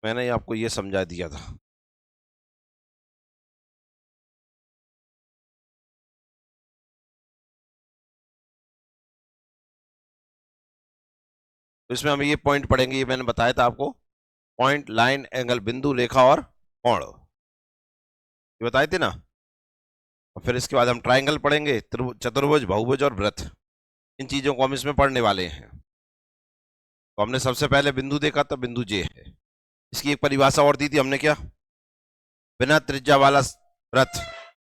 मैंने आपको ये समझा दिया था। तो इसमें हम ये पॉइंट पढ़ेंगे, ये मैंने बताया था आपको। पॉइंट, लाइन, एंगल, बिंदु, रेखा और कोण, ये बताए थे ना। और फिर इसके बाद हम ट्राइंगल पढ़ेंगे, चतुर्भुज, बहुभुज और वृत्त। इन चीजों को हम इसमें पढ़ने वाले हैं। तो हमने सबसे पहले बिंदु देखा था, बिंदु जे है। इसकी एक परिभाषा और दी थी हमने, क्या? बिना त्रिज्या वाला वृत्त,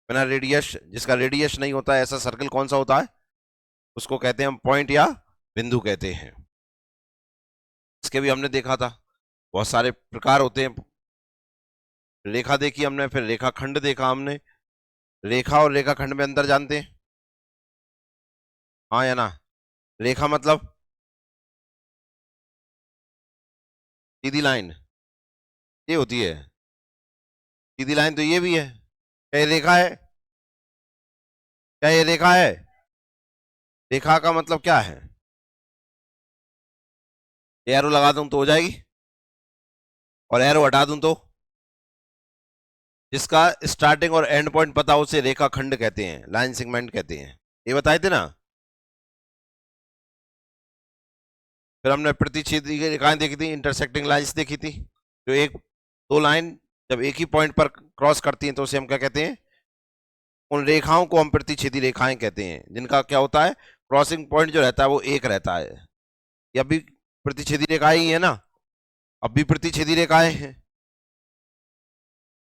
बिना रेडियस, जिसका रेडियस नहीं होता है, ऐसा सर्कल कौन सा होता है? उसको कहते हैं हम पॉइंट या बिंदु कहते हैं। इसके भी हमने देखा था, बहुत सारे प्रकार होते हैं। रेखा देखी हमने, फिर रेखाखंड देखा हमने। रेखा और रेखाखंड में अंतर जानते हैं? हाँ या ना? रेखा मतलब सीधी लाइन, ये होती है। सीधी लाइन तो ये भी है। क्या ये रेखा है? क्या ये रेखा है? रेखा का मतलब क्या है? एरो लगा दूं तो हो जाएगी, और एरो हटा दूं तो? जिसका स्टार्टिंग और एंड पॉइंट पता हो उसे रेखाखंड कहते हैं, लाइन सेगमेंट कहते हैं। ये बताए थे ना। फिर हमने प्रतिच्छेदी की रेखाएं देखी थी, इंटरसेक्टिंग लाइंस देखी थी। जो एक दो लाइन जब एक ही पॉइंट पर क्रॉस करती हैं तो उसे हम क्या कहते हैं? उन रेखाओं को हम प्रतिच्छेदी रेखाएं कहते हैं, जिनका क्या होता है, क्रॉसिंग पॉइंट जो रहता है वो एक रहता है। ये अभी प्रतिच्छेदी रेखाएं ही है ना, अब भी प्रतिच्छेदी रेखाएं हैं।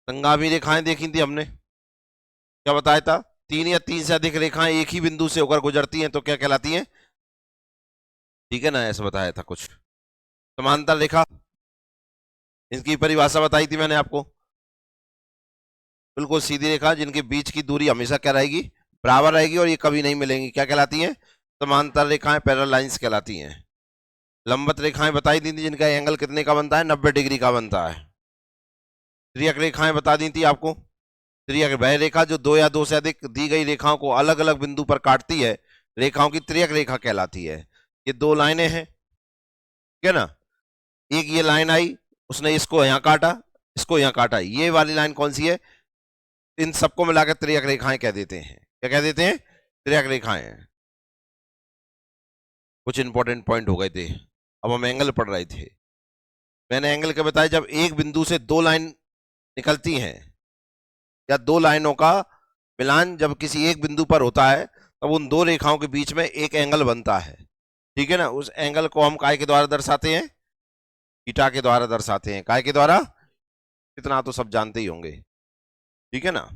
संगामी रेखाएं देखी थी हमने, क्या बताया था? तीन या तीन से अधिक रेखाएं एक ही बिंदु से होकर गुजरती हैं तो क्या कहलाती हैं? ठीक है ना, ऐसा बताया था कुछ। समांतर रेखा, इनकी परिभाषा बताई थी मैंने आपको। बिल्कुल सीधी रेखा जिनके बीच की दूरी हमेशा क्या रहेगी? बराबर रहेगी, और ये कभी नहीं मिलेंगी, क्या कहलाती हैं? समांतर रेखाएं, पैरेलल लाइंस कहलाती हैं। लंबवत रेखाएं बताई दी थी, जिनका एंगल कितने का बनता है? 90 डिग्री का बनता है। त्रियक रेखाएं बता दी थी आपको। त्रियक वह रेखा जो दो या दो से अधिक दी गई रेखाओं को अलग अलग बिंदु पर काटती है, रेखाओं की त्रियक रेखा कहलाती है। ये दो लाइनें हैं, ठीक है ना। एक ये लाइन आई, उसने इसको यहां काटा, इसको यहां काटा, ये वाली लाइन कौन सी है? इन सबको मिलाकर त्रियक रेखाएं कह देते हैं। क्या कह देते हैं? त्रियक रेखाएं। कुछ इंपॉर्टेंट पॉइंट हो गए थे। अब हम एंगल पढ़ रहे थे। मैंने एंगल क्या बताया? जब एक बिंदु से दो लाइन निकलती हैं, या दो लाइनों का मिलान जब किसी एक बिंदु पर होता है, तब उन दो रेखाओं के बीच में एक एंगल बनता है। ठीक है ना। उस एंगल को हम काय के द्वारा दर्शाते हैं? थीटा के द्वारा दर्शाते हैं। काय के द्वारा? इतना तो सब जानते ही होंगे, ठीक है ना।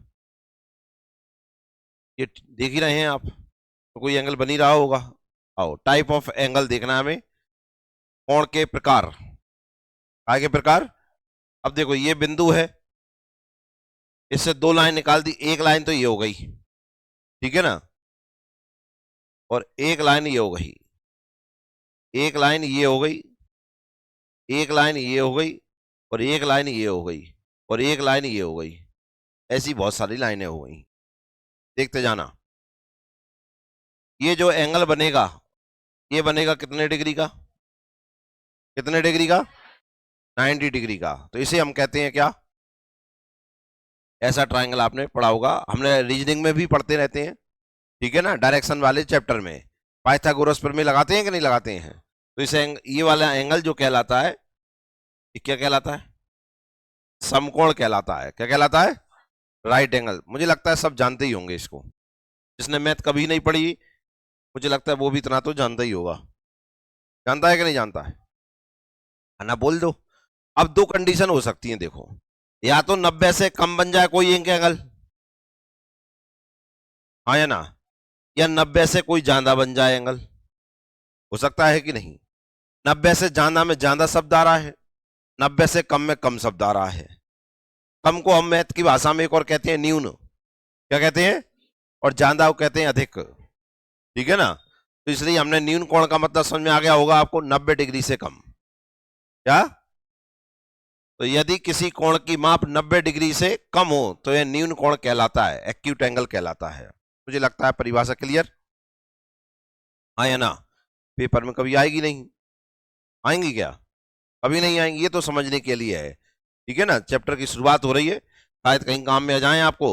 ये देख ही रहे हैं आप, तो कोई एंगल बन ही रहा होगा। आओ, टाइप ऑफ एंगल देखना है हमें। कोण के प्रकार, काय के प्रकार। अब देखो, ये बिंदु है, इससे दो लाइन निकाल दी, एक लाइन तो ये हो गई, ठीक है ना, और एक लाइन ये हो गई, एक लाइन ये हो गई, एक लाइन ये हो गई, और एक लाइन ये हो गई, और एक लाइन ये हो गई। ऐसी बहुत सारी लाइनें हो गई। देखते जाना। ये जो एंगल बनेगा, ये बनेगा कितने डिग्री का? कितने डिग्री का? 90 डिग्री का। तो इसे हम कहते हैं क्या? ऐसा ट्राइंगल आपने पढ़ा होगा, हमने रीजनिंग में भी पढ़ते रहते हैं, ठीक है ना, डायरेक्शन वाले चैप्टर में। पाइथागोरस पर में लगाते हैं कि नहीं लगाते हैं? तो इसे ये वाला एंगल जो कहलाता है, ये क्या कहलाता है? समकोण कहलाता है। क्या कहलाता है? Right angle. मुझे लगता है सब जानते ही होंगे इसको। जिसने मैथ कभी नहीं पढ़ी, मुझे लगता है वो भी इतना तो जानता ही होगा। जानता है कि नहीं जानता है? ना बोल दो। अब दो कंडीशन हो सकती हैं, देखो। या तो 90 से कम बन जाए कोई एक एंगल, हाँ या ना, या 90 से कोई ज्यादा बन जाए एंगल। हो सकता है कि नहीं? 90 से ज्यादा में ज्यादा शब्द आ रहा है, 90 से कम में कम शब्द आ रहा है। कम को हम मैथ की भाषा में एक और कहते हैं न्यून। क्या कहते हैं? और ज्यादा को कहते हैं अधिक, ठीक है ना। तो इसलिए हमने न्यून कोण का मतलब समझ में आ गया होगा आपको, 90 डिग्री से कम। क्या? तो यदि किसी कोण की माप 90 डिग्री से कम हो तो यह न्यून कोण कहलाता है, एक्यूट एंगल कहलाता है। मुझे लगता है परिभाषा क्लियर, हाँ या ना? पेपर में कभी आएगी नहीं? आएंगी क्या? कभी नहीं आएंगे, ये तो समझने के लिए है। ठीक है ना, चैप्टर की शुरुआत हो रही है, शायद कहीं काम में आ जाए आपको,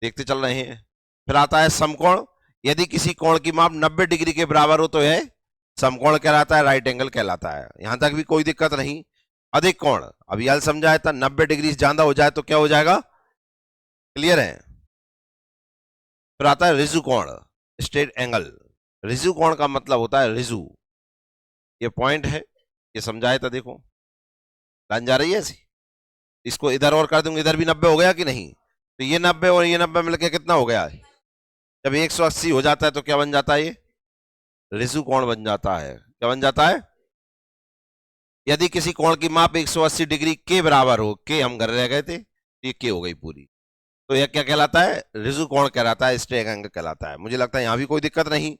देखते चल रहे हैं। फिर आता है समकोण। यदि किसी कोण की माप 90 डिग्री के बराबर हो तो यह समकोण कहलाता है, राइट एंगल कहलाता है। यहां तक भी कोई दिक्कत नहीं। अधिक कोण, अभी हाल समझाया था, 90 डिग्री से ज्यादा हो जाए तो क्या हो जाएगा, क्लियर है। फिर आता है रिजु कोण, स्ट्रेट एंगल। रिजु कोण का मतलब होता है रिजु, ये पॉइंट है, ये समझाया था, देखो लाइन जा रही है ऐसी, इसको इधर और कर दूंगा, इधर भी 90 हो गया कि नहीं, तो ये 90 और ये 90 मिलकर कितना हो गया है, जब 180 हो जाता है तो क्या बन जाता है, ये रिजु कोण बन जाता है। क्या बन जाता है, यदि किसी कोण की माप 180 डिग्री के बराबर हो, के हम घर रह गए थे, ये के हो गई पूरी, तो यह क्या कहलाता है, रिजु कोण कहलाता है, स्ट्रेट एंगल कहलाता है। मुझे लगता है यहां भी कोई दिक्कत नहीं।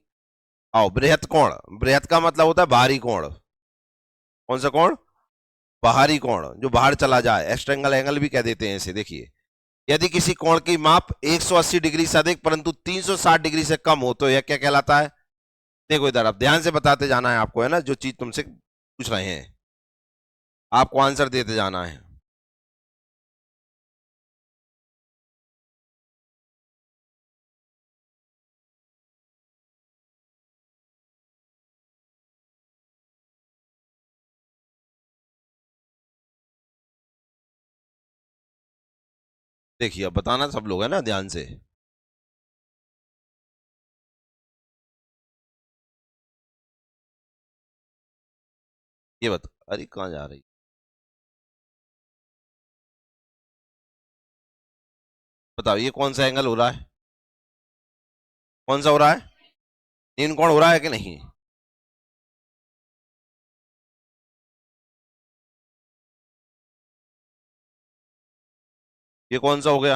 आओ बृहत कोण, बृहत का मतलब होता है बाहरी कोण। कौन सा कोण, बाहरी कोण, जो बाहर चला जाए, एक्सट्रेंगल एंगल भी कह देते हैं इसे। देखिए, यदि किसी कोण की माप 180 डिग्री से अधिक परंतु 360 डिग्री से कम हो तो यह क्या कहलाता है। देखो इधर, अब ध्यान से बताते जाना है आपको, है ना, जो चीज तुमसे पूछ रहे हैं आपको आंसर देते जाना है। देखिए अब बताना सब लोग, है ना, ध्यान से। ये बता, अरे कहाँ जा रही, बताओ ये कौन सा एंगल हो रहा है, कौन सा हो रहा है, नीन कोण हो रहा है कि नहीं। ये कौन सा हो गया,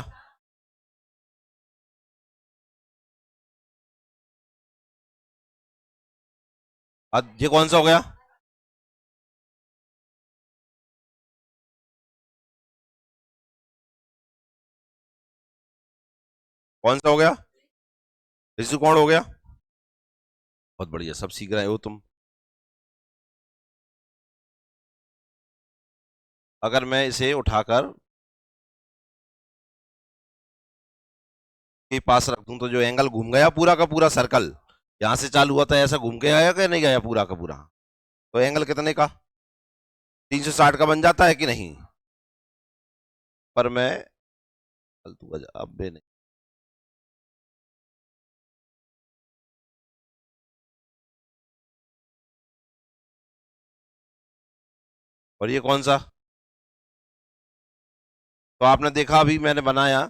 ये कौन सा हो गया, कौन सा हो गया, ऋषि कोण हो गया। बहुत बढ़िया, सब सीख रहे हो तुम। अगर मैं इसे उठाकर के पास रख दूं तो जो एंगल घूम गया पूरा का पूरा सर्कल, यहां से चालू हुआ था ऐसा घूम के आया कि नहीं गया पूरा का पूरा, तो एंगल कितने का, 360 का बन जाता है कि नहीं। पर मैं अब भी नहीं, और ये कौन सा, तो आपने देखा अभी मैंने बनाया,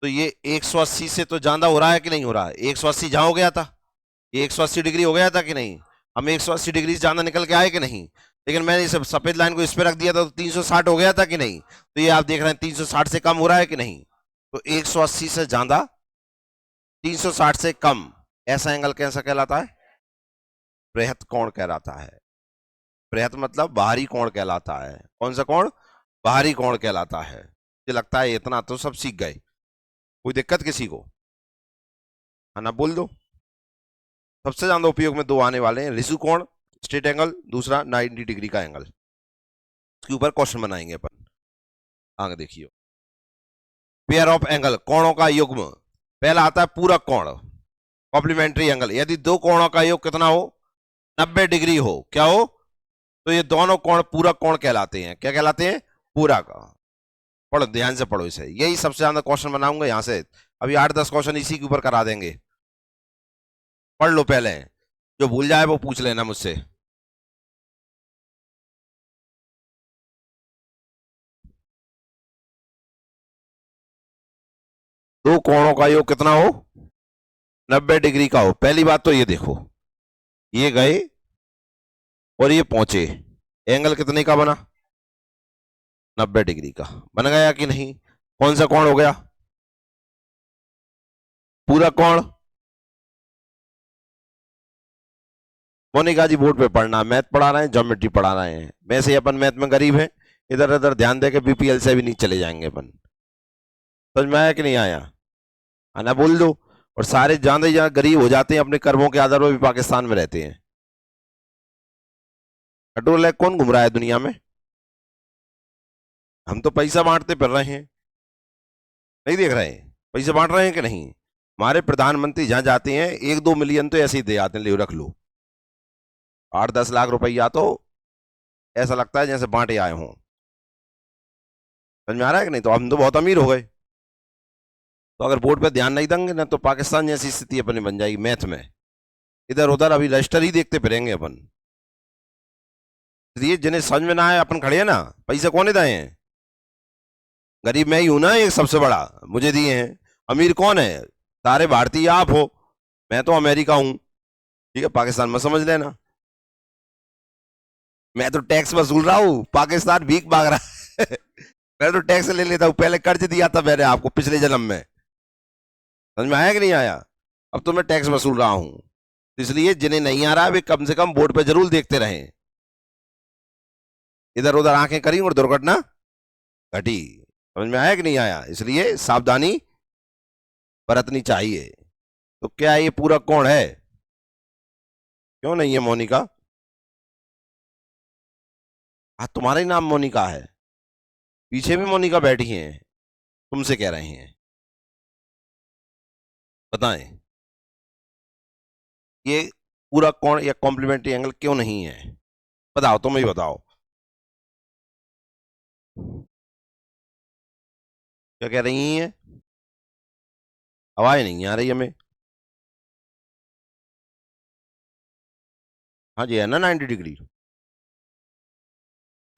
तो ये 180 से तो ज्यादा हो रहा है कि नहीं हो रहा है, 180 जहां हो गया था, ये 180 डिग्री हो गया था कि नहीं, हम 180 डिग्री से ज्यादा निकल के आए कि नहीं, लेकिन मैंने इस सफेद लाइन को इस पे रख दिया था तो 360 हो गया था कि नहीं, तो ये आप देख रहे हैं 360 से कम हो रहा है कि नहीं, तो 180 से ज्यादा, 360 से कम, ऐसा एंगल कैसा कहलाता है, बृहत कोण कहलाता है। बृहत मतलब बाहरी कोण कहलाता है। कौन सा कोण, बाहरी कोण कहलाता है। मुझे लगता है इतना तो सब सीख गए, कोई दिक्कत किसी को, है ना, बोल दो। सबसे ज्यादा उपयोग में दो आने वाले हैं, रिजु कोण स्ट्रेट एंगल, दूसरा 90 डिग्री का एंगल। इसके ऊपर क्वेश्चन बनाएंगे अपन, आगे देखिए। पेयर ऑफ एंगल, कोणों का युग्म। पहला आता है पूरक कोण, कॉम्प्लीमेंट्री एंगल। यदि दो कोणों का योग कितना हो, 90 डिग्री हो, क्या हो, तो ये दोनों कोण पूरक कोण कहलाते हैं। क्या कहलाते हैं, पूरक। पढ़ो ध्यान से, पढ़ो इसे, यही सबसे ज्यादा क्वेश्चन बनाऊंगा यहां से, अभी 8-10 क्वेश्चन इसी के ऊपर करा देंगे। पढ़ लो पहले, जो भूल जाए वो पूछ लेना मुझसे। दो कोणों का योग कितना हो, 90 डिग्री का हो। पहली बात तो ये देखो, ये गए और ये पहुंचे, एंगल कितने का बना, 90 डिग्री का बन गया कि नहीं। कौन सा कोण हो गया, पूरा कोण। मोनिका जी बोर्ड पे पढ़ना, मैथ पढ़ा रहे हैं, ज्योमेट्री पढ़ा रहे हैं, वैसे ही अपन मैथ में गरीब हैं, इधर उधर ध्यान दे के बीपीएल से भी नहीं चले जाएंगे अपन। समझ में आया कि नहीं आया, आना बोल दो। और सारे ज्यादा ज्यादा गरीब हो जाते हैं अपने कर्मों के आधार पर भी पाकिस्तान में रहते हैं। कटोर लेक कौन घूम रहा है दुनिया में, हम तो पैसा बांटते फिर रहे हैं, नहीं देख रहे हैं पैसे बांट रहे हैं कि नहीं। हमारे प्रधानमंत्री जहां जाते हैं 1-2 मिलियन तो ऐसे ही दे आते हैं, ले रख लो। 8-10 लाख रुपया तो ऐसा लगता है जैसे बांटे आए हों। समझ में आ रहा है कि नहीं। तो हम तो बहुत अमीर हो गए। तो अगर बोर्ड पे ध्यान नहीं देंगे ना तो पाकिस्तान जैसी स्थिति अपनी बन जाएगी मैथ में। इधर उधर अभी रजिस्टर ही देखते फिरेंगे अपन। इसलिए जिन्हें समझ में ना आए अपन खड़े हैं ना, पैसे कौन दिए हैं? गरीब मैं ही हूं ना, एक सबसे बड़ा मुझे दिए हैं। अमीर कौन है? सारे भारतीय आप हो, मैं तो अमेरिका हूं, ठीक है, पाकिस्तान में समझ लेना। मैं तो टैक्स वसूल रहा हूं, पाकिस्तान भीख मांग रहा है। मैं तो टैक्स ले लेता हूं, पहले कर्ज दिया था मैंने आपको पिछले जन्म में। समझ में आया कि नहीं आया? अब तो मैं टैक्स वसूल रहा हूं। इसलिए जिन्हें नहीं आ रहा है वे कम से कम बोर्ड पे जरूर देखते रहें। इधर उधर आंखें करी और दुर्घटना घटी। समझ में आया कि नहीं आया? इसलिए सावधानी बरतनी चाहिए। तो क्या ये पूरा कौन है? क्यों नहीं है मोनिका? हाँ, तुम्हारा ही नाम मोनिका है, पीछे भी मोनिका बैठी हैं, तुमसे कह रहे हैं। बताएं ये पूरा कौन या कॉम्प्लीमेंट्री एंगल क्यों नहीं है? बताओ, तुम ही बताओ। क्या कह रही हैं? आवाज नहीं आ रही हमें। हाँ जी, है ना 90 डिग्री।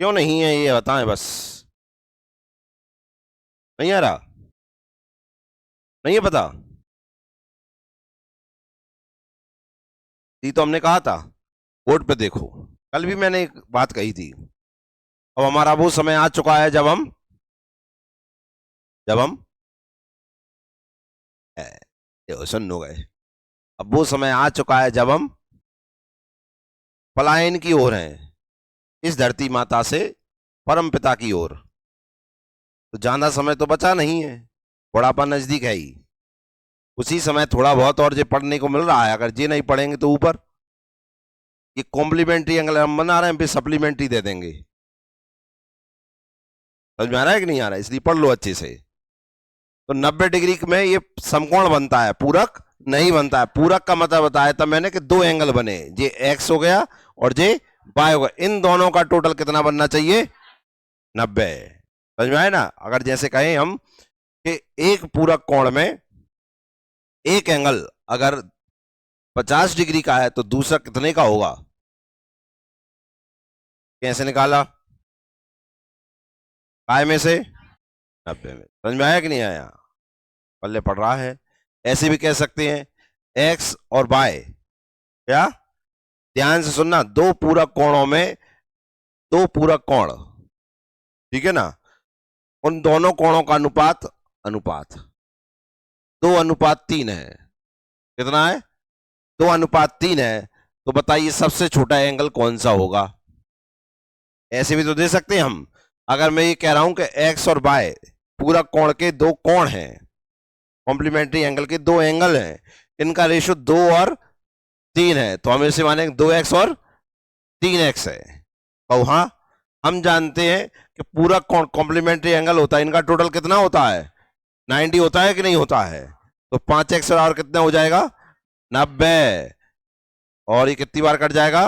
क्यों नहीं है ये बताएं बस। नहीं आ रहा? नहीं है पता? ये तो हमने कहा था, बोर्ड पे देखो। कल भी मैंने एक बात कही थी। अब हमारा वो समय आ चुका है जब हम सुन हो गए। अब वो समय आ चुका है जब हम पलायन की ओर हैं, इस धरती माता से परम पिता की ओर। तो ज्यादा समय तो बचा नहीं है, बुढ़ापा नजदीक है ही। उसी समय थोड़ा बहुत और जो पढ़ने को मिल रहा है, अगर ये नहीं पढ़ेंगे तो ऊपर ये कॉम्प्लीमेंट्री एंगल हम बना रहे हैं, फिर सप्लीमेंट्री दे देंगे। समझ में आ रहा है कि नहीं आ रहा है? इसलिए पढ़ लो अच्छे से। तो 90 डिग्री में ये समकोण बनता है, पूरक नहीं बनता है। पूरक का मतलब बताया था मैंने कि दो एंगल बने, जे एक्स हो गया और जे वाई हो गया। इन दोनों का टोटल कितना बनना चाहिए? 90। समझ में आए ना? अगर जैसे कहें हम कि एक पूरक कोण में एक एंगल अगर 50 डिग्री का है तो दूसरा कितने का होगा? कैसे निकाला? काय में से 90 में। समझ में आया कि नहीं आया? पल्ले पड़ रहा है। ऐसे भी कह सकते हैं एक्स और वाई, क्या? ध्यान से सुनना, दो पूरक कोणों में दो पूरक कोण, ठीक है ना, उन दोनों कोणों का अनुपात अनुपात 2:3 है। कितना है? 2:3 है। तो बताइए सबसे छोटा एंगल कौन सा होगा? ऐसे भी तो दे सकते हैं हम। अगर मैं ये कह रहा हूं कि एक्स और वाई पूरक कोण के दो कोण हैं, कॉम्प्लीमेंट्री एंगल के दो एंगल हैं, इनका रेशियो 2 और 3 है, तो हम इसे मानेंगे 2x और 3x है। तो हाँ, हम जानते हैं कि पूरा कॉम्प्लीमेंट्री एंगल होता है, इनका टोटल कितना होता है? 90 होता है कि नहीं होता है? तो 5x और कितना हो जाएगा? 90। और ये कितनी बार कट जाएगा?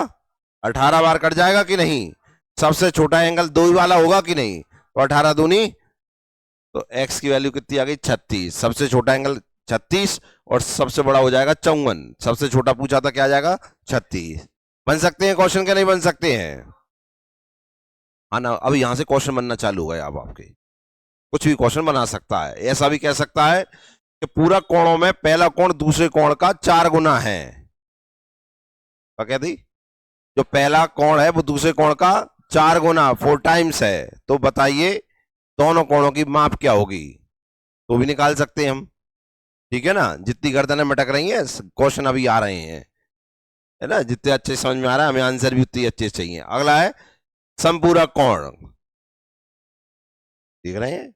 18 बार कट जाएगा कि नहीं? सबसे छोटा एंगल 2 वाला होगा कि नहीं? तो 18 दूनी, तो x की वैल्यू कितनी आ गई? 36। सबसे छोटा एंगल 36 और सबसे बड़ा हो जाएगा 54। सबसे छोटा पूछा था, क्या आ जाएगा? 36। बन सकते हैं क्वेश्चन के नहीं बन सकते हैं? हाँ ना, अब यहां से क्वेश्चन बनना चालू हो गए। अब आपके कुछ भी क्वेश्चन बना सकता है। ऐसा भी कह सकता है कि पूरा कोणों में पहला कोण दूसरे कोण का 4 गुना है। क्या कहती? जो पहला कोण है वो दूसरे कोण का 4 गुना 4 टाइम्स है। तो बताइए दोनों कोणों की माप क्या होगी? तो भी निकाल सकते हैं हम, ठीक है ना। जितनी गर्दनें मटक रही हैं, क्वेश्चन अभी आ रहे हैं, है ना। जितने अच्छे समझ में आ रहा है, हमें आंसर भी उतनी अच्छे चाहिए। अगला है समपूरक कोण। देख रहे हैं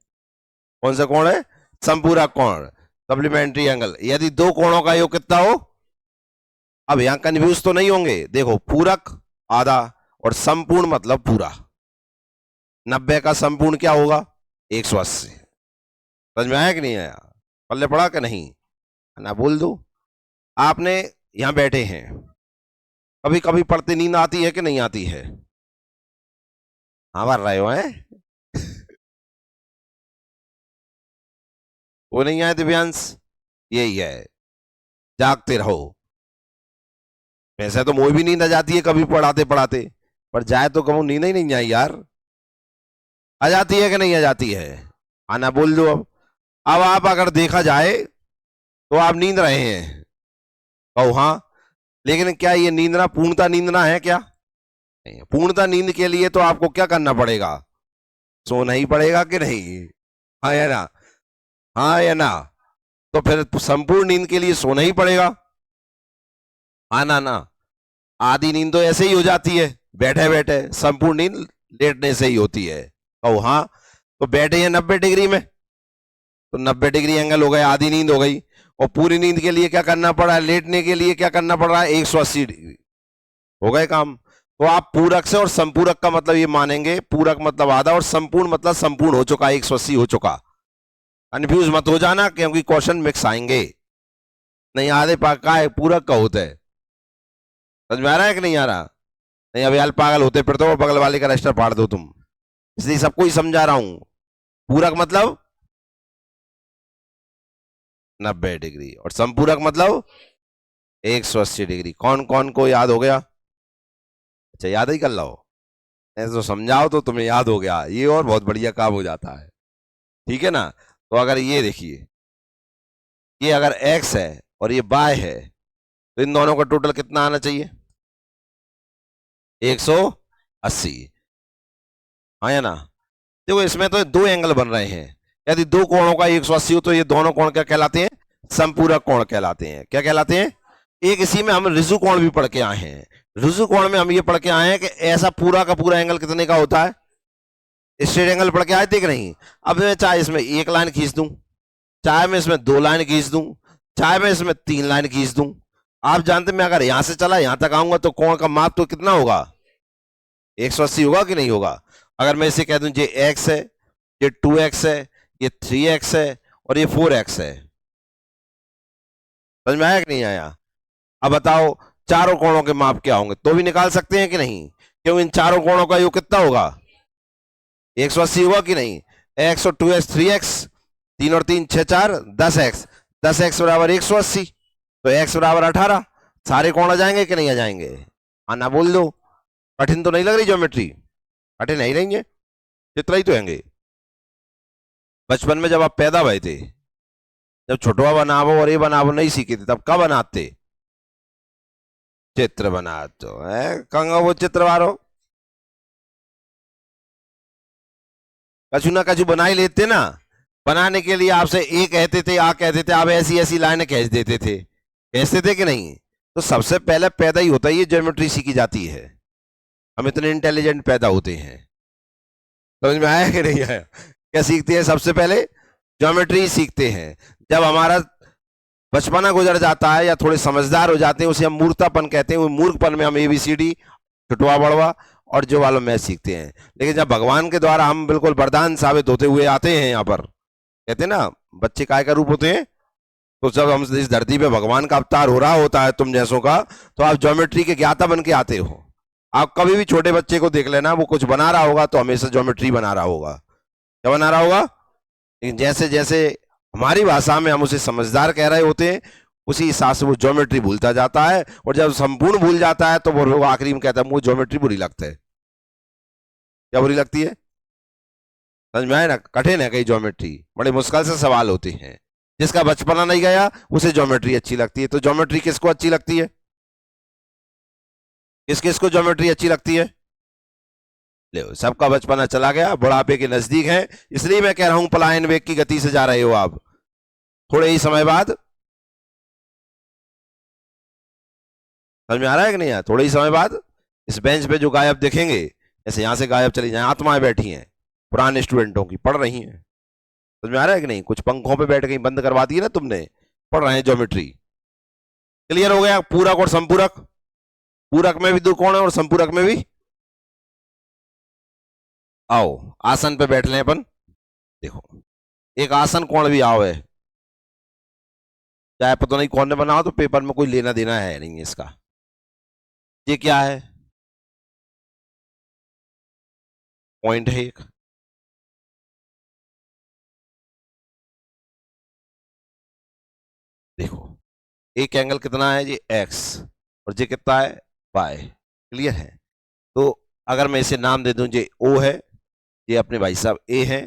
कौन सा कोण है? समपूरक कोण, सप्लीमेंट्री एंगल। यदि दो कोणों का योग कितना हो? अब यहां कंफ्यूज तो नहीं होंगे। देखो, पूरक आधा और संपूर्ण मतलब पूरा। 90 का संपूर्ण क्या होगा? 180। समझ में आया कि नहीं आया? पल्ले पड़ा कि नहीं? ना बोल दो। आपने यहां बैठे हैं, कभी कभी पढ़ते नींद आती है कि नहीं आती है? हाँ भर रहे हो हैं? वो नहीं आए दिव्यांश? यही है, जागते रहो। वैसे तो मुझे भी नींद आ जाती है कभी पढ़ाते पढ़ाते, पर जाए तो कहूं नींद ही नहीं आई यार। आ जाती है कि नहीं आ जाती है? आना बोल दो अब आप अगर देखा जाए तो आप नींद रहे हैं, कहो हाँ। लेकिन क्या ये नींदना पूर्णता नींदना है क्या? नहीं। पूर्णता नींद के लिए तो आपको क्या करना पड़ेगा? सोना ही पड़ेगा कि नहीं? हाँ या ना? हाँ या ना? तो फिर संपूर्ण नींद के लिए सोना ही पड़ेगा। हाँ ना? ना, आधी नींद तो ऐसे ही हो जाती है बैठे बैठे, संपूर्ण नींद लेटने से ही होती है। कहो हाँ। तो बैठे हैं 90 डिग्री में, तो 90 डिग्री एंगल हो गया, आधी नींद हो गई। और पूरी नींद के लिए क्या करना पड़ा है? लेटने के लिए क्या करना पड़ रहा है? 180 डिग्री। हो गए काम। तो आप पूरक से और संपूरक का मतलब ये मानेंगे, पूरक मतलब आधा और संपूर्ण मतलब संपूर्ण हो चुका, 180 हो चुका। कंफ्यूज मत हो जाना क्योंकि क्वेश्चन मिक्स आएंगे। नहीं आधे का है, पूरक का होता है। समझ में आ रहा है कि नहीं आ रहा? नहीं अभी यार पागल होते फिर तो बगल वाले का रजिस्टर फाड़ दो तुम, इसलिए सबको ही समझा रहा हूं। पूरक मतलब 90 डिग्री और संपूरक मतलब 180 डिग्री। कौन कौन को याद हो गया? अच्छा याद ही कर लो, ऐसे तो समझाओ तो तुम्हें याद हो गया, ये और बहुत बढ़िया काम हो जाता है। ठीक है ना? तो अगर ये देखिए, ये अगर x है और ये y है, तो इन दोनों का टोटल कितना आना चाहिए? 180। हाँ या ना? देखो इसमें तो दो एंगल बन रहे हैं, यदि दो कोणों का 180 हो तो ये दोनों कोण क्या कहलाते हैं? संपूरक कोण कहलाते हैं। क्या कहलाते हैं? एक इसी में हम ऋजु कोण भी पढ़ के आए हैं। ऋजु कोण में हम ये पढ़ के आए हैं कि ऐसा पूरा का पूरा एंगल कितने का होता है? स्ट्रेट एंगल पढ़ के आए थे कि नहीं? अब मैं चाहे इसमें एक लाइन खींच दूं, चाहे मैं इसमें दो लाइन खींच दूं, चाहे मैं इसमें तीन लाइन खींच दूं, आप जानते मैं अगर यहां से चला यहां तक आऊंगा तो कोण का माप तो कितना होगा? 180 होगा कि नहीं होगा? अगर मैं इसे कह दूं ये x है, ये 2x है, ये 3x है और ये 4x है। समझ में आया कि नहीं आया? अब बताओ चारों कोणों के माप क्या होंगे? तो भी निकाल सकते हैं कि नहीं? क्यों इन चारों कोणों का योग कितना होगा? 180 होगा कि नहीं? x और 2x 3x, 3 और 3 6 4 10x, 10x बराबर 180, तो x बराबर 18। सारे कोण आ जाएंगे कि नहीं आ जाएंगे? आना बोल दो। कठिन तो नहीं लग रही ज्योमेट्री? कठिन नहीं रहेंगे, चित्र ही तो होंगे। बचपन में जब आप पैदा हुए थे, जब छोटवा बनावो और ये बनावो नहीं सीखे थे, तब क्या बनाते? चित्र बनाते है कंगा वो चित्र वारो, कछु ना कछु बना ही लेते ना। बनाने के लिए आपसे ए कहते थे, आ कहते थे, आप ऐसी ऐसी लाइनें खींच देते थे, कहते थे कि नहीं? तो सबसे पहले पैदा ही होता है, ये ज्योमेट्री सीखी जाती है। हम इतने इंटेलिजेंट पैदा होते हैं। समझ में आया कि नहीं आया? क्या सीखते हैं सबसे पहले? ज्योमेट्री सीखते हैं। जब हमारा बचपना गुजर जाता है या थोड़े समझदार हो जाते हैं, उसे हम मूर्खतापन कहते हैं। वो मूर्खपन में हम ABCD छुटवा बड़वा और जो वालों मैथ सीखते हैं। लेकिन जब भगवान के द्वारा हम बिल्कुल वरदान साबित होते हुए आते हैं यहाँ पर, कहते हैं ना बच्चे काय का रूप होते हैं, तो जब हम इस धरती पे भगवान का अवतार हो रहा होता है तुम जैसों का, तो आप ज्योमेट्री के ज्ञाता बन के आते हो। आप कभी भी छोटे बच्चे को देख लेना, वो कुछ बना रहा होगा तो हमेशा ज्योमेट्री बना रहा होगा। क्या बना रहा होगा? लेकिन जैसे जैसे हमारी भाषा में हम उसे समझदार कह रहे होते हैं, उसी हिसाब से वो ज्योमेट्री भूलता जाता है। और जब संपूर्ण भूल जाता है तो वो आखिरी में कहता है मुझे ज्योमेट्री बुरी लगता है। क्या बुरी लगती है? समझ में आए ना? कठिन है कई ज्योमेट्री, बड़े मुश्किल से सवाल होते हैं। जिसका बचपना नहीं गया उसे ज्योमेट्री अच्छी लगती है। तो ज्योमेट्री किसको अच्छी लगती है? किस किस को ज्योमेट्री अच्छी लगती है? ले सबका बचपना चला गया, बुढ़ापे के नजदीक है, इसलिए मैं कह रहा हूं पलायन वेग की गति से जा रहे हो आप। थोड़े ही समय बाद, समझ में आ रहा है कि नहीं यार? थोड़े ही समय बाद इस बेंच पे जो गायब दिखेंगे, जैसे यहां से गायब चली जाए, आत्माएं बैठी हैं पुराने स्टूडेंटों की, पढ़ रही हैं। समझ में आ रहा है कि नहीं? कुछ पंखों पे बैठ के बंद करवा दी है ना तुमने, पढ़ रहे हैं ज्योमेट्री। क्लियर हो गया? पूरक और संपूरक, पूरक में भी दो कोण है और संपूरक में भी। आओ आसन पे बैठ लें अपन। देखो एक आसन कोण भी आओ है, चाहे पता नहीं कौन ने बनाओ, तो पेपर में कोई लेना देना है नहीं इसका। ये क्या है? पॉइंट है एक। देखो एक एंगल कितना है, ये एक्स, और ये कितना है, वाई। क्लियर है? तो अगर मैं इसे नाम दे दूं, ये ओ है, ये अपने भाई साहब ए है,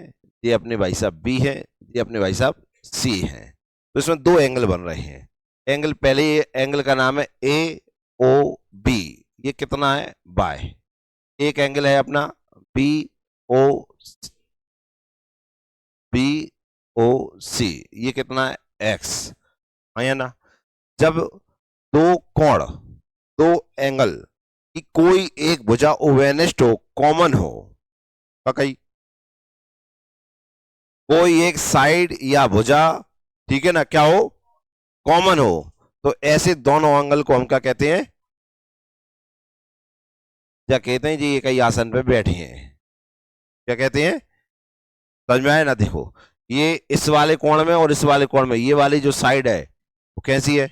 ये अपने भाई साहब बी है, ये अपने भाई साहब सी है। तो इसमें दो एंगल बन रहे हैं। एंगल पहले एंगल का नाम है ए ओ बी, ये कितना है, बाय। एक एंगल है अपना बी ओ बी ओ सी, ये कितना है, एक्स। है ना? जब दो कोण, दो एंगल की कोई एक भुजा ओवेनिस्ट हो, कॉमन हो, कई कोई एक साइड या भुजा, ठीक है ना, क्या हो, कॉमन हो, तो ऐसे दोनों एंगल को हम क्या कहते हैं, क्या कहते हैं जी, ये कई आसन पे बैठे हैं, क्या कहते हैं? समझ में आया ना? देखो ये इस वाले कोण में और इस वाले कोण में, ये वाली जो साइड है वो कैसी है,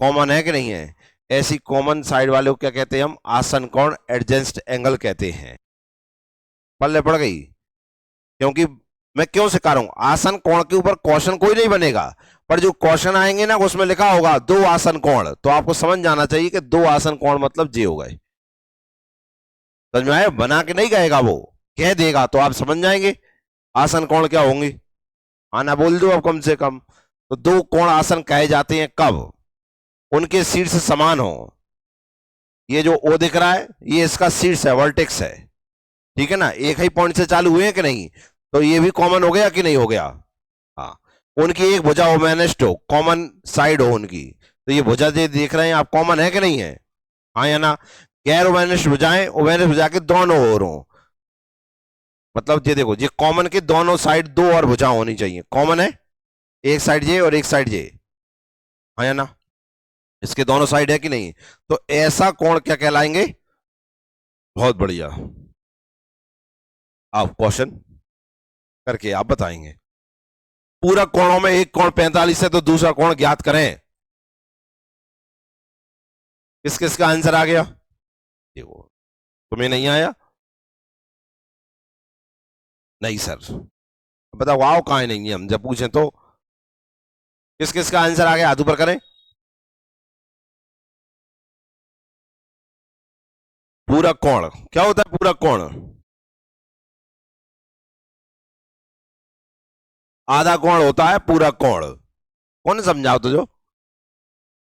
कॉमन है कि नहीं है? ऐसी कॉमन साइड वाले को क्या कहते हैं हम, आसन कोण, एडजेंस्ट एंगल कहते हैं। पल्ले पड़ गई? क्योंकि मैं क्यों सिखा रहा हूं, आसन कोण के ऊपर क्वेश्चन कोई नहीं बनेगा, पर जो क्वेश्चन आएंगे ना उसमें लिखा होगा दो आसन कोण, तो आपको समझ जाना चाहिए कि दो आसन कोण मतलब जे हो गए। समझ में आया? बना के नहीं गएगा वो, कह देगा तो आप समझ जाएंगे आसन कोण क्या होंगे। आना बोल दो अब कम से कम। तो दो कोण आसन कहे जाते हैं कब, उनके शीर्ष समान हो। ये जो ओ दिख रहा है ये इसका शीर्ष है, वर्टेक्स है, ठीक है ना, एक ही पॉइंट से चालू हुए हैं कि नहीं, तो ये भी कॉमन हो गया कि नहीं हो गया? हाँ। उनकी एक भुजा ओमेनिस्ट हो, कॉमन साइड हो उनकी, तो ये भुजा जो देख रहे हैं आप, कॉमन है कि नहीं है? हाँ या ना? गैर ओमेनिस्ट भुजाएं, ओमेनिस्ट भुजा के दोनों ओर हो, मतलब ये देखो, ये कॉमन के दोनों साइड दो और भुजा होनी चाहिए, कॉमन है, एक साइड जे और एक साइड जे। हाँ या ना? इसके दोनों साइड है कि नहीं? तो ऐसा कोण क्या कहलाएंगे? बहुत बढ़िया, आप क्वेश्चन करके आप बताएंगे। पूरा कोणों में एक कोण 45 है, तो दूसरा कोण ज्ञात करें। किस किस का आंसर आ गया? देखो तुम्हें नहीं आया? नहीं सर। बताओ आओ, कहां नहीं है, हम जब पूछें तो। किस किस का आंसर आ गया, हाथ ऊपर करें। पूरा कोण क्या होता है, पूरा कोण? आधा कोण होता है पूरा कोण। कौन समझाओ तुझो?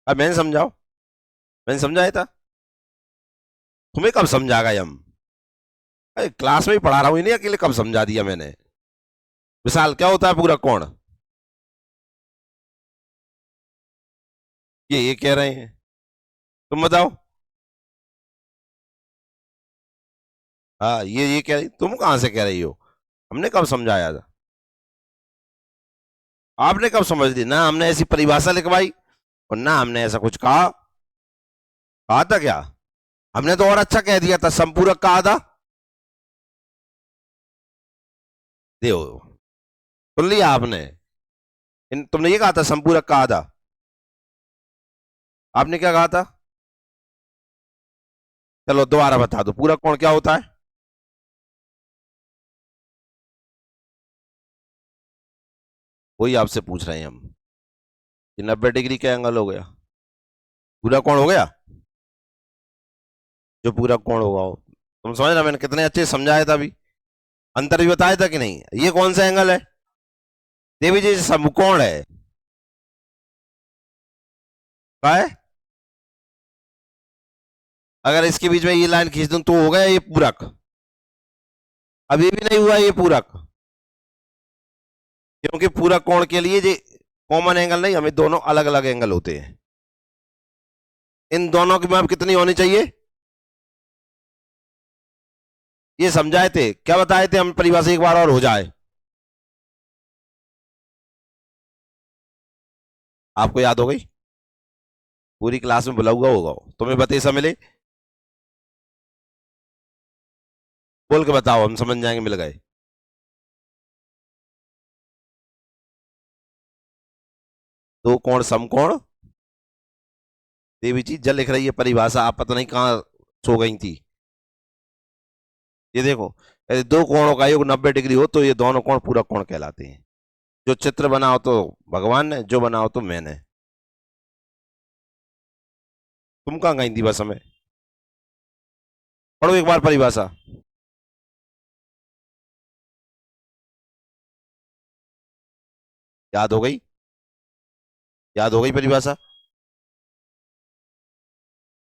अब मैंने समझाओ, मैंने समझाया था, तुम्हें कब समझा गए हम? अरे क्लास में ही पढ़ा रहा हूं, नहीं अकेले, कब समझा दिया मैंने? विशाल क्या होता है पूरा कोण? ये कह रहे हैं, तुम बताओ। हाँ ये कह रही, तुम कहां से कह रही हो? हमने कब समझाया था? आपने कब समझ ली? ना हमने ऐसी परिभाषा लिखवाई और ना हमने ऐसा कुछ कहा। कहा था क्या? हमने तो और अच्छा कह दिया था, संपूरक कहा था। देखो सुन लिया आपने, तुमने ये कहा था संपूरक कहा था, आपने क्या कहा था? चलो दोबारा बता दो, पूरक कोण क्या होता है? वही आपसे पूछ रहे हैं हम, कि 90 डिग्री का एंगल हो गया, पूरा कोण हो गया, जो पूरा कोण होगा वो। तुम समझ रहे, मैंने कितने अच्छे समझाया था अभी, अंतर भी बताया था कि नहीं? ये कौन सा एंगल है? देवी जी समकोण है, क्या है? अगर इसके बीच में ये लाइन खींच दूं तो हो गया ये पूरक। अभी भी नहीं हुआ ये पूरक, क्योंकि पूरक कोण के लिए ये कॉमन एंगल नहीं, हमें दोनों अलग अलग एंगल होते हैं। इन दोनों की माप कितनी होनी चाहिए, ये समझाए थे, क्या बताए थे हम, परिभाषा एक बार और हो जाए। आपको याद हो गई? पूरी क्लास में बुला हुआ होगा, तुम्हें बतेसा मिले। बोल के बताओ, हम समझ जाएंगे, मिल गए। दो कोण समकोण, देवी जी जल लिख रही है परिभाषा, आप पता नहीं कहाँ सो गई थी। ये देखो, यदि दो कोणों का योग 90 डिग्री हो तो ये दोनों कोण पूरा कोण कहलाते हैं। जो चित्र बनाओ तो भगवान ने, जो बनाओ तो मैंने। तुम कहाँ गई थी बस हमें? पढ़ो एक बार परिभाषा। याद हो गई? याद हो गई परिभाषा?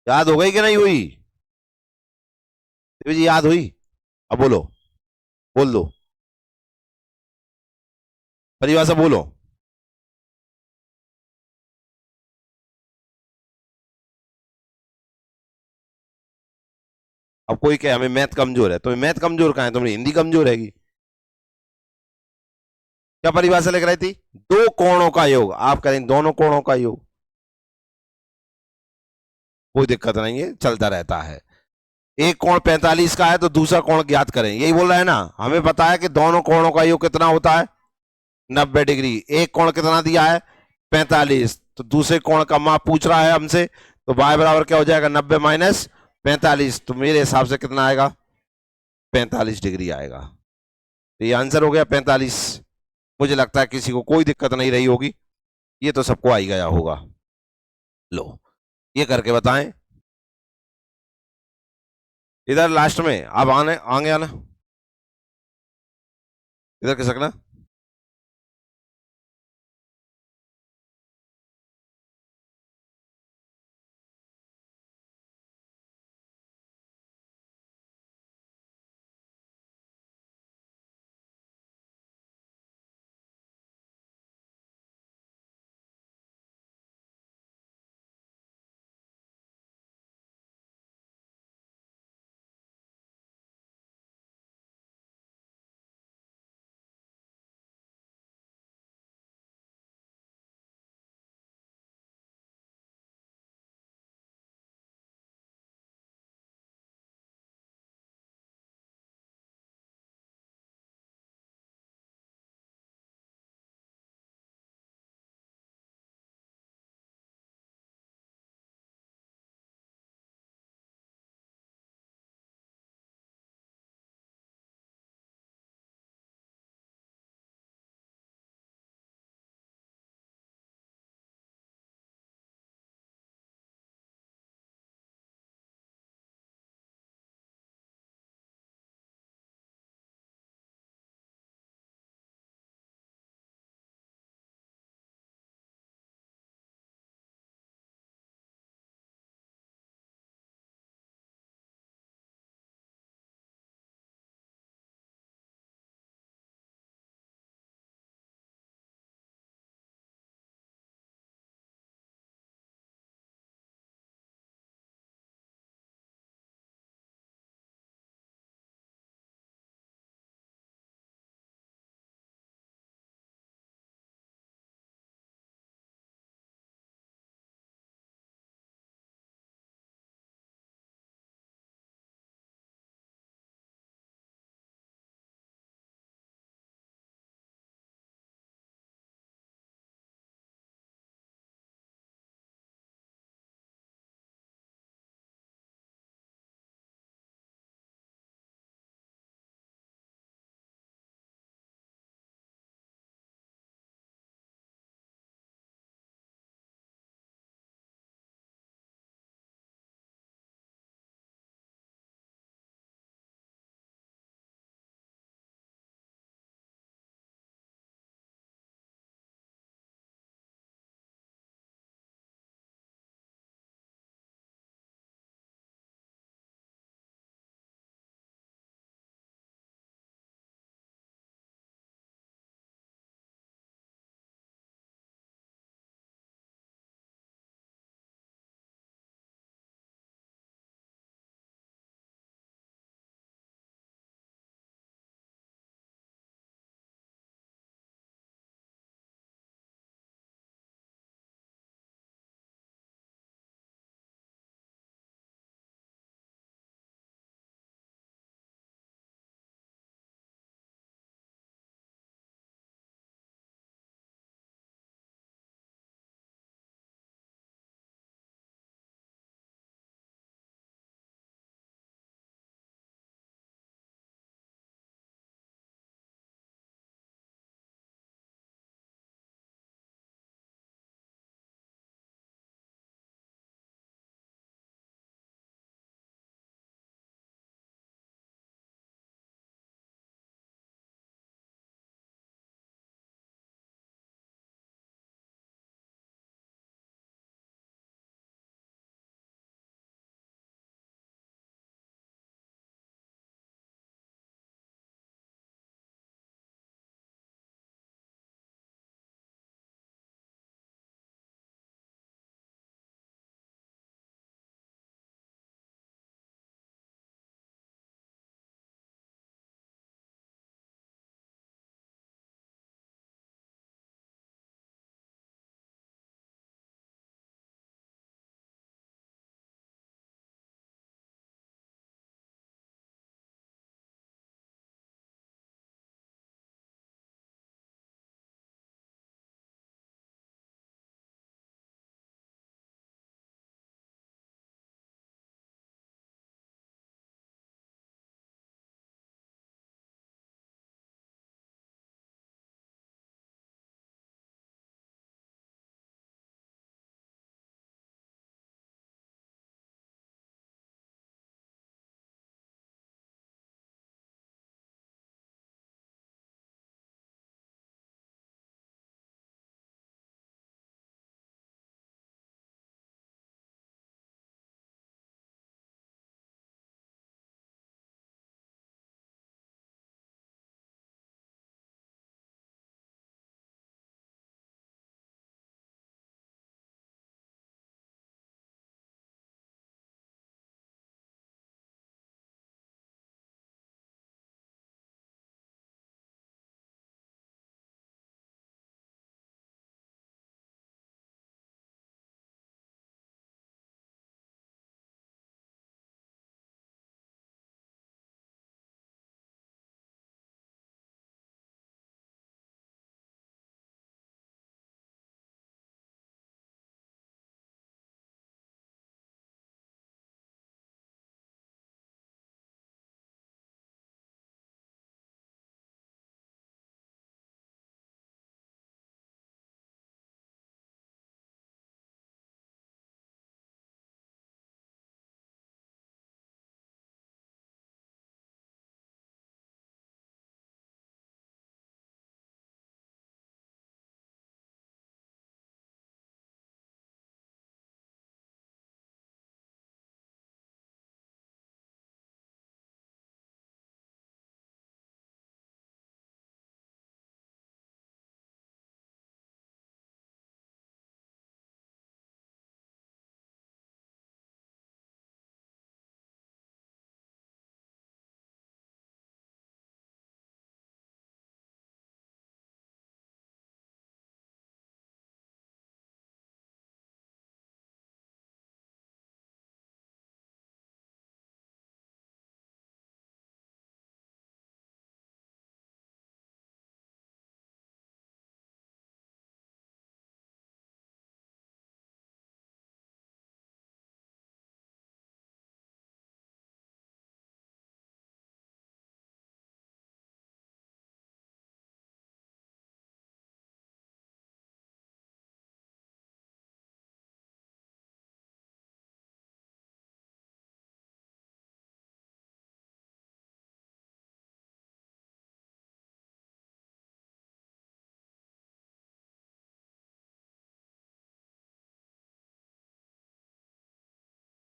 याद हो गई कि नहीं हुई? देवी जी याद हुई? अब बोलो, बोल दो, परिभाषा बोलो। अब कोई कहे हमें मैथ कमजोर है, तो मैथ कमजोर कहाँ है, तुम्हारी हिंदी कमजोर हैगी। क्या परिभाषा लिख रही थी? दो कोणों का योग, आप करें दोनों कोणों का योग, कोई दिक्कत नहीं है, चलता रहता है। एक कोण 45 का है तो दूसरा कोण ज्ञात करें, यही बोल रहा है ना। हमें पता है कि दोनों कोणों का योग कितना होता है, 90 डिग्री। एक कोण कितना दिया है, 45, तो दूसरे कोण का माप पूछ रहा है हमसे, तो y बराबर क्या हो जाएगा, 90 माइनस 45, तो मेरे हिसाब से कितना आएगा, 45 डिग्री आएगा। तो ये आंसर हो गया 45। मुझे लगता है किसी को कोई दिक्कत नहीं रही होगी, ये तो सबको आ ही गया होगा। लो, ये करके बताएं। इधर लास्ट में अब आने आगे आना, इधर खिसकना।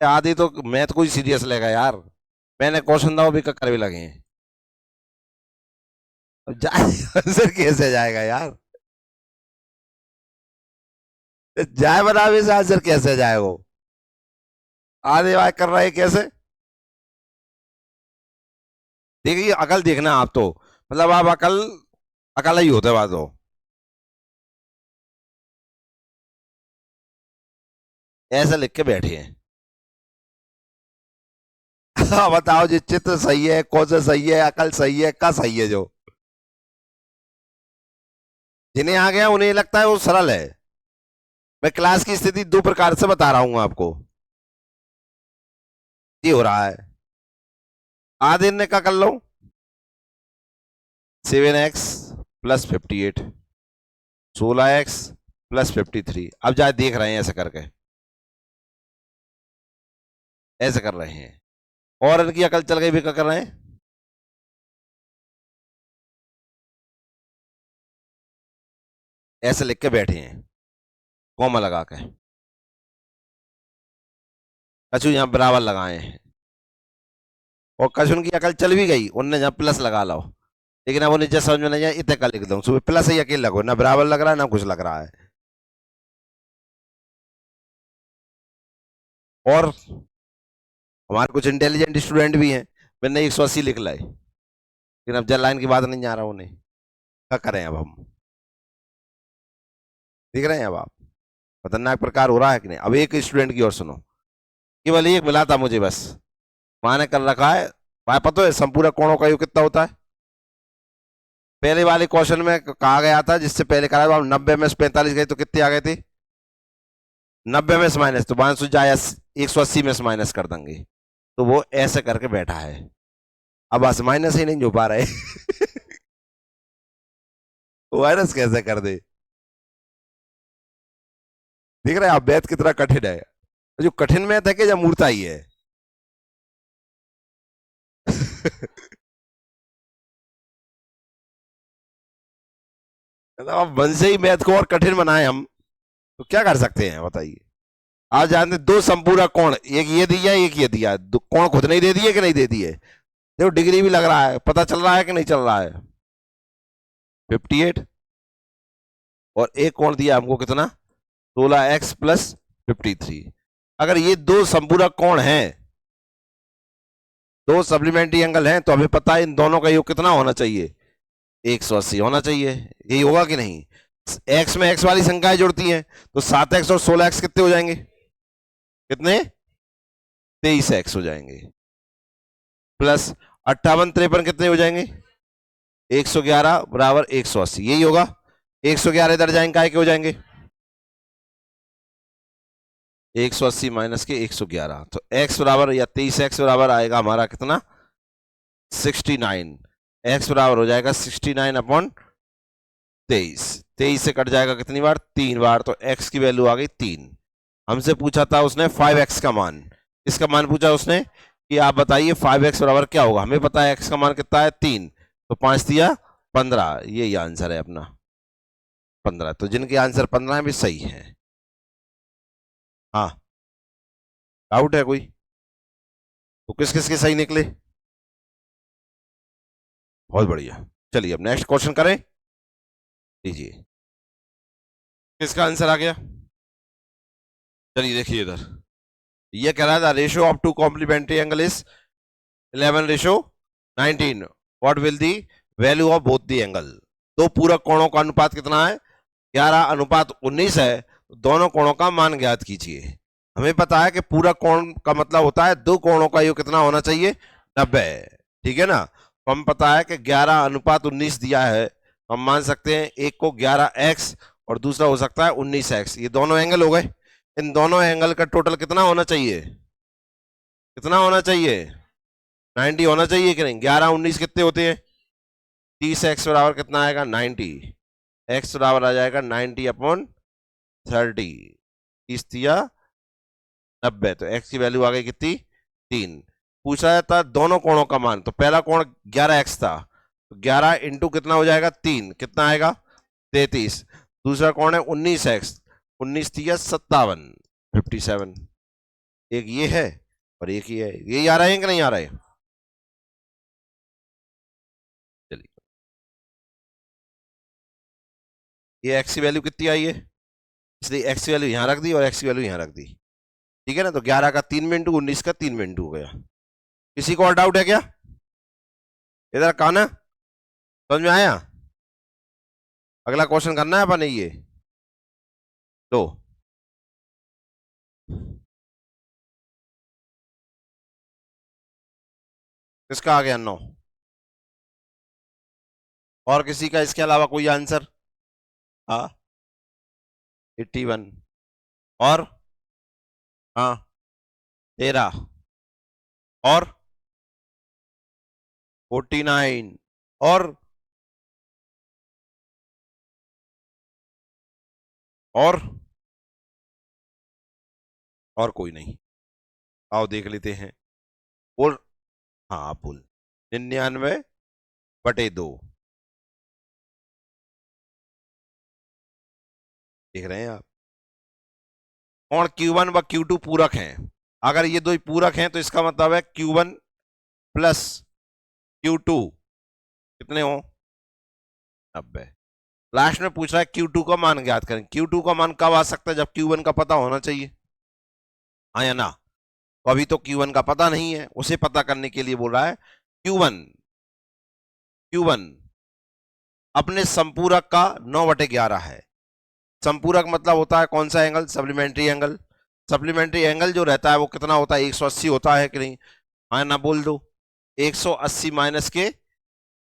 आधी तो मैथ कोई सीरियस लेगा यार। मैंने क्वेश्चन था वो भी कक्कर भी लगे हैं। अब आंसर कैसे जाएगा यार? जाए बनावे से आंसर कैसे जाए वो? आधे वाय कर रहे हैं कैसे? देखिए अकल देखना आप तो, मतलब आप अकल अकल ही होते बात हो। ऐसा लिख के बैठे हैं। हाँ, बताओ जी, चित्र सही है, कौन सा सही है, अकल सही है, का सही है? जो जिन्हें आ गया उन्हें लगता है वो सरल है। मैं क्लास की स्थिति दो प्रकार से बता रहा हूं आपको। ये हो रहा है, आधे ने का कर लो, 7x + 58, 16x + 53। अब जाए देख रहे हैं ऐसे करके, ऐसे कर रहे हैं, और इनकी अकल चल गई भी क्या कर रहे हैं? ऐसे लिख के बैठे हैं, कॉमा लगा के। कछु यहाँ बराबर लगाए हैं, और कछु उनकी अकल चल भी गई, उनने जहाँ प्लस लगा लो। लेकिन अब उन्हें जैसा समझ में नहीं आया, इतने का लिख दो, सुबह प्लस ही अकेले लगो, ना बराबर लग रहा है ना कुछ लग रहा है। और हमारे कुछ इंटेलिजेंट स्टूडेंट भी हैं, मैंने 180 लिख लाए, लेकिन अब जल लाइन की बात नहीं जा रहा उन्हें, क्या करें अब हम? देख रहे हैं अब आप, खतरनाक प्रकार हो रहा है कि नहीं? अब एक स्टूडेंट की और सुनो, केवल एक मिला था मुझे बस, मैंने कर रखा है। भाई पता है संपूरक कोणों का योग कितना होता है? पहले वाले क्वेश्चन में कहा गया था, जिससे पहले करा था, 90 में से 45 गए तो कितने आ गए थे? 90 में से माइनस, तो 500 जाए 180 में से माइनस कर देंगे। तो वो ऐसे करके बैठा है, अब बस माइनस ही नहीं जो पा रहे। माइनस कैसे कर दे? देख रहे हैं आप मैथ कितना कठिन है? जो कठिन मैथ है कि या मूर्ता ही है? मतलब अब मन से ही मैथ को और कठिन बनाए हम, तो क्या कर सकते हैं बताइए? आज जानते दो संपूरक कोण, एक ये दिया एक ये दिया, कोण खुद नहीं दे दिए कि नहीं दे दिए? देखो डिग्री भी लग रहा है, पता चल रहा है कि नहीं चल रहा है? 58, और एक कोण दिया हमको कितना? 16x + 53। अगर ये दो संपूरक कोण हैं, दो सप्लीमेंट्री एंगल हैं, तो हमें पता है इन दोनों का योग कितना होना चाहिए? 180 होना चाहिए। यही होगा कि नहीं? एक्स में एक्स वाली संख्याएं जुड़ती हैं, तो 7x और 16x कितने हो जाएंगे? कितने? 23x हो जाएंगे। प्लस 58 53 कितने हो जाएंगे? 111 = 180। यही होगा। 111 इधर जाएंगे, काय के हो जाएंगे? 180 माइनस के 111, तो x बराबर या 23x बराबर आएगा हमारा कितना? 69। x बराबर हो जाएगा 69/23। 23 से कट जाएगा कितनी बार? 3 बार, तो x की वैल्यू आ गई 3। हमसे पूछा था उसने 5x का मान, इसका मान पूछा उसने कि आप बताइए 5x बराबर क्या होगा। हमें पता है x का मान कितना है? 3, तो 5 दिया 15, यही आंसर है अपना 15। तो जिनके आंसर 15 भी सही है। हाँ, डाउट है कोई? तो किस किस के सही निकले? बहुत बढ़िया। चलिए अब नेक्स्ट क्वेश्चन करें, लीजिए किसका आंसर आ गया। चलिए देखिए इधर, ये कह रहा था ratio of two complementary angle is 11:19। What will the value of both the angle? दो पूरक कोणों का अनुपात कितना है? 11:19 है। दोनों कोणों का मान ज्ञात कीजिए। हमें पता है कि पूरक कोण का मतलब होता है दो कोणों का योग कितना होना चाहिए? 90। ठीक है ना? तो हम पता है कि 11:19 दिया है, तो हम मान सकते हैं एक को 11x और दूसरा हो सकता है 19x। ये दोनों एंगल हो गए। इन दोनों एंगल का टोटल कितना होना चाहिए? कितना होना चाहिए? 90 होना चाहिए कि नहीं? 11 19 कितने होते हैं? 30x बराबर कितना आएगा? 90। x बराबर आ जाएगा 90/30। 30 दिया 90, तो x की वैल्यू आ गई कितनी? 3। पूछा जाता दोनों कोणों का मान, तो पहला कोण 11x था, तो 11 इंटू कितना हो जाएगा? 3, कितना आएगा? 33। दूसरा कोण है 19x, 19 दिया 57, 57। एक ये है और एक ये है, ये आ रहा है कि नहीं आ रहा है? चलिए, ये एक्स की वैल्यू कितनी आई है, इसलिए एक्स की वैल्यू यहां रख दी और एक्स की वैल्यू यहां रख दी। ठीक है ना, तो 11 का 3 में इंटू, 19 का 3 में इंटू हो गया। किसी को और डाउट है क्या? इधर काना, समझ में आया? अगला क्वेश्चन करना है अपन ने ये। तो किसका आ गया 9? और किसी का इसके अलावा कोई आंसर? हाँ, 81। और हाँ, 13। और 49। और और और कोई नहीं। आओ देख लेते हैं। बोल। हाँ आप बोल। 99/2। देख रहे हैं आप? और Q1 व Q2 पूरक हैं। अगर ये दो ही पूरक हैं तो इसका मतलब है Q1 प्लस Q2 कितने हो? 90। लास्ट में पूछ रहा है Q2 का मान ज्ञात करें। Q2 का मान कब आ सकता है? जब Q1 का पता होना चाहिए, हाँ या ना? तो अभी तो Q1 का पता नहीं है, उसे पता करने के लिए बोल रहा है Q1। Q1 अपने संपूरक का 9/11 है। संपूरक मतलब होता है कौन सा angle? Supplementary angle. Supplementary angle जो रहता है वो कितना होता है? 180 होता है कि नहीं? हाँ ना बोल दो। 180 माइनस के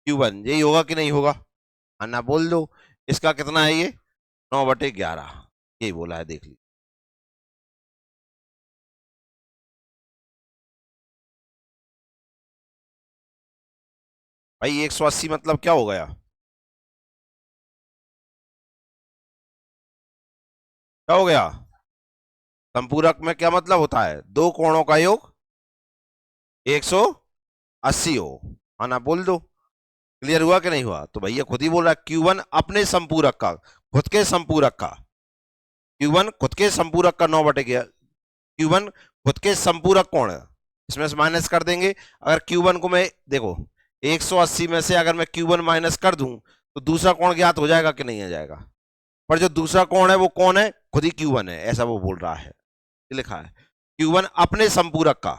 Q1, यही होगा कि नहीं होगा? हाँ ना बोल दो। इसका कितना है ये? 9/11। यही बोला है, देख लीजिए। भाई 180 मतलब क्या हो गया? क्या हो गया? संपूरक में क्या मतलब होता है? दो कोणों का योग 180 हो। हाँ ना बोल दो। क्लियर हुआ कि नहीं हुआ? तो भैया खुद ही बोल रहा है Q1 अपने संपूरक का, खुद के संपूरक का। Q1 खुद के संपूरक का 9/11। Q1 खुद के संपूरक कोण है, इसमें से माइनस कर देंगे। अगर Q1 को मैं देखो 180 में से अगर मैं Q1 माइनस कर दूं तो दूसरा कोण ज्ञात हो जाएगा कि नहीं आ जाएगा? पर जो दूसरा कोण है वो कौन है? खुद ही Q1 है, ऐसा वो बोल रहा है। लिखा है Q1 अपने संपूरक का।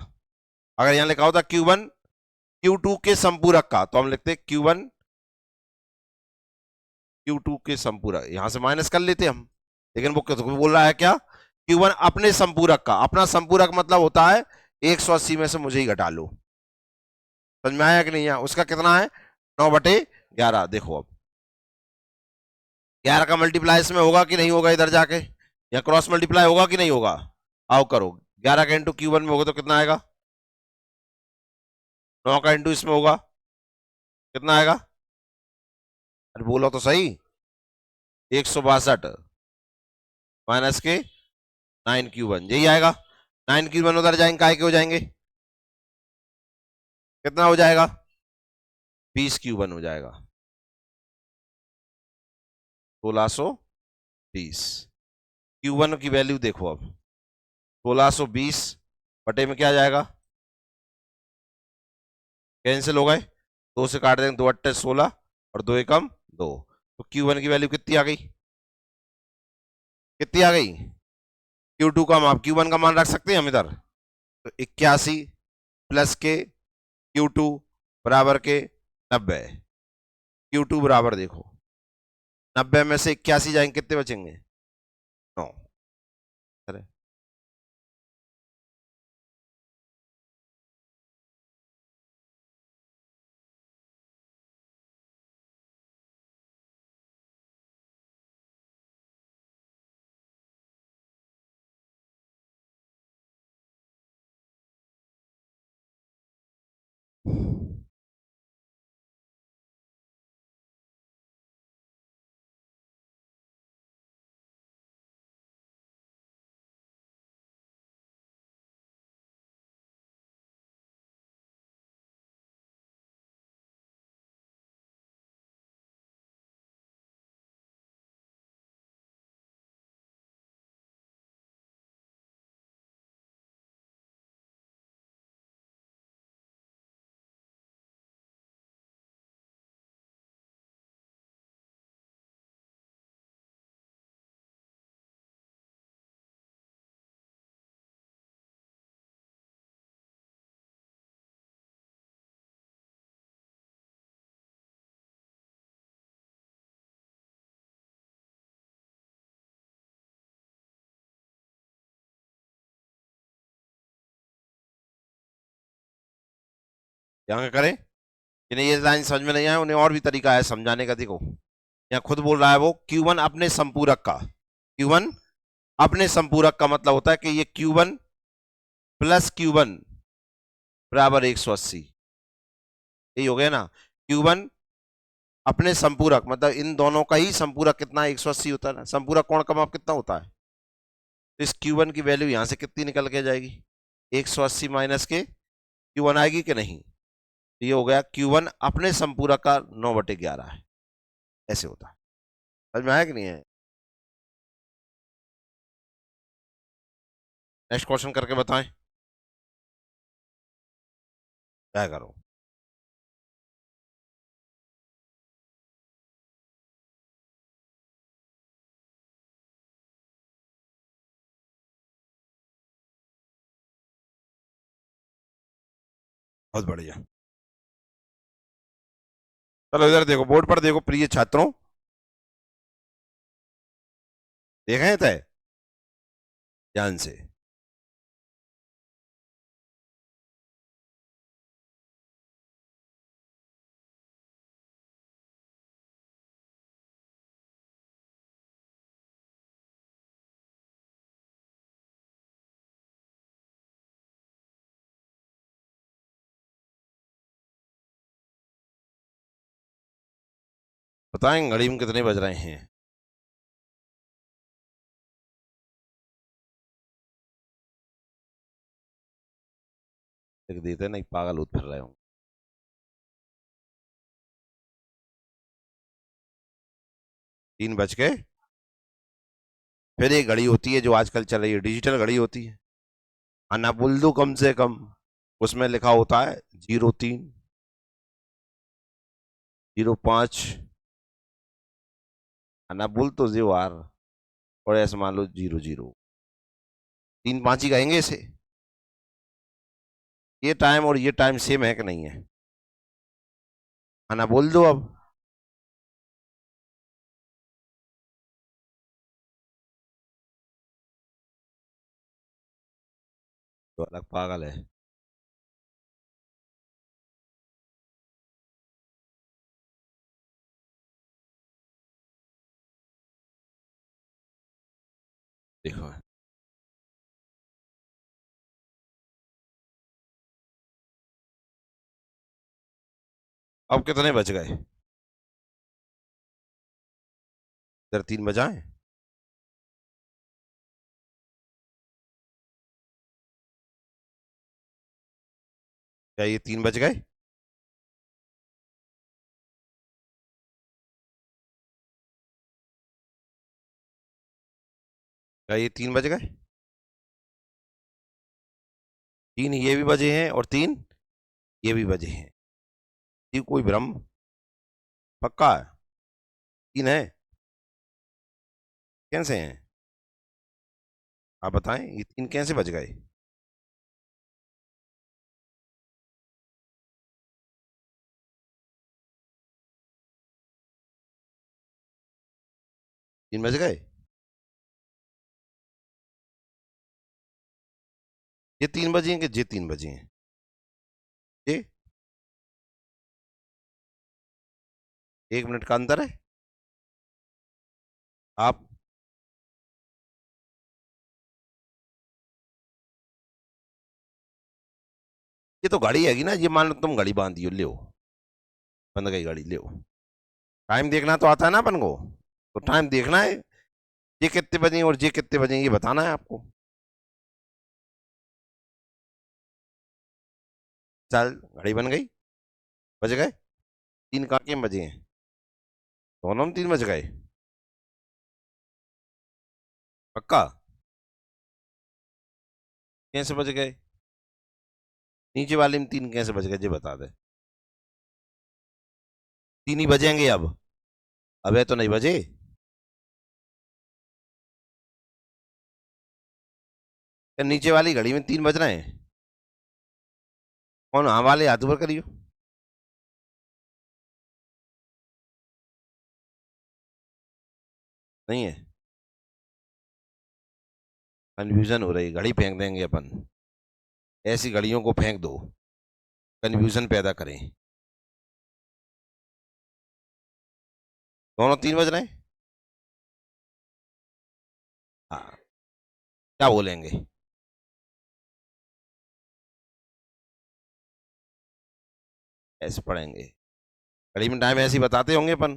अगर यहां लिखा होता Q1 Q2 के संपूरक का तो हम लिखते Q1 Q2 के संपूरक, यहां से माइनस कर लेते हम। लेकिन वो बोल रहा है क्या? Q1 अपने संपूरक का। अपना संपूरक मतलब होता है 180 में से मुझे ही घटा लो। समझ में आया कि नहीं? उसका कितना है? 9/11। देखो अब 11 का मल्टीप्लाई इसमें होगा कि नहीं होगा? इधर जाके या क्रॉस मल्टीप्लाई होगा कि नहीं होगा? आओ करो। 11 का इंटू Q1 में होगा तो कितना आएगा? 9 का इंटू इसमें होगा कितना आएगा? अरे बोलो तो सही। 162 माइनस के 9Q1, यही आएगा। 9Q1 उधर जाएंगे, काय के हो जाएंगे? कितना हो जाएगा? 20Q1 हो जाएगा। 1620। Q1 की वैल्यू देखो अब। 1620 बटे में क्या आ जाएगा? कैंसिल हो गए। दो से काट देंगे, 2 × 8 = 16 और 2 × 1 = 2। तो Q1 की वैल्यू कितनी आ गई? कितनी आ गई? Q2 का मान, Q1 का मान रख सकते हैं हम इधर। तो 81 प्लस के Q2 बराबर के 90। Q2 बराबर देखो 90 में से 81 जाएंगे, कितने बचेंगे? 9। क्या करें? जिन्हें ये लाइन समझ में नहीं आए उन्हें और भी तरीका है समझाने का। देखो यहाँ खुद बोल रहा है वो Q1 अपने संपूरक का। Q1 अपने संपूरक का मतलब होता है कि ये Q1 प्लस Q1 बराबर 180। यही हो गया ना। Q1 अपने संपूरक मतलब इन दोनों का ही संपूरक कितना है? 180 होता है ना। संपूरक कोण का माप कितना होता है? तो इस Q1 की वैल्यू यहां से कितनी निकल के जाएगी? 180 माइनस के Q1 आएगी कि नहीं? तो ये हो गया Q1 अपने संपूरक का 9/11 है। ऐसे होता है। समझ में आया कि नहीं है? नेक्स्ट क्वेश्चन करके बताएं क्या करो। बहुत बढ़िया। चलो इधर देखो, बोर्ड पर देखो प्रिय छात्रों। देखें तय ध्यान से। बताएं घड़ी में कितने बज रहे हैं? देख देते नहीं, पागल उठ फिर रहे हो। 3 बज गए। फिर एक घड़ी होती है जो आजकल चल रही है, डिजिटल घड़ी होती है। आना बोल दो कम से कम। उसमें लिखा होता है 03, 05। आना बोल तो जो यार। और ऐसे मान लो 00। 3 5 ही कहेंगे इसे। ये टाइम और ये टाइम सेम है कि नहीं है? आना बोल दो अब। तो अलग पागल है। देखो अब कितने बज गए? इधर 3 बजाए। क्या ये 3 बज गए? क्या ये 3 बज गए? 3 ये भी बजे हैं और 3 ये भी बजे हैं। ये कोई भ्रम? पक्का है? 3 है? कैसे हैं? आप बताएं ये 3 कैसे बज गए? तीन बज गए। ये 3 बजे हैं कि ये 3 बजे हैं? ये 1 मिनट का अंतर है। आप ये तो घड़ी हैगी ना, ये मान लो तुम घड़ी बांध दियो, ले बंद गई घड़ी, ले। टाइम देखना तो आता है ना अपन को। तो टाइम देखना है। ये कितने बजे और ये कितने बजे ये बताना है आपको। चल घड़ी बन गई। बज गए। 3 कहाँ के बजे हैं? दोनों में 3 बज गए। पक्का? कैसे बज गए? नीचे वाले में 3 कैसे बज गए ये बता दे। 3 ही बजेंगे अब। अबे तो नहीं बजे। क्या नीचे वाली घड़ी में 3 बज रहे हैं? कौन? हाँ वाले हाथ ऊपर करियो। नहीं है। कंफ्यूजन हो रही, घड़ी फेंक देंगे अपन। ऐसी घड़ियों को फेंक दो। कंफ्यूजन पैदा करें। दोनों 3 बज रहे हैं। हाँ, क्या बोलेंगे? ऐसे पढ़ेंगे, घड़ी में टाइम ऐसे ही बताते होंगे अपन।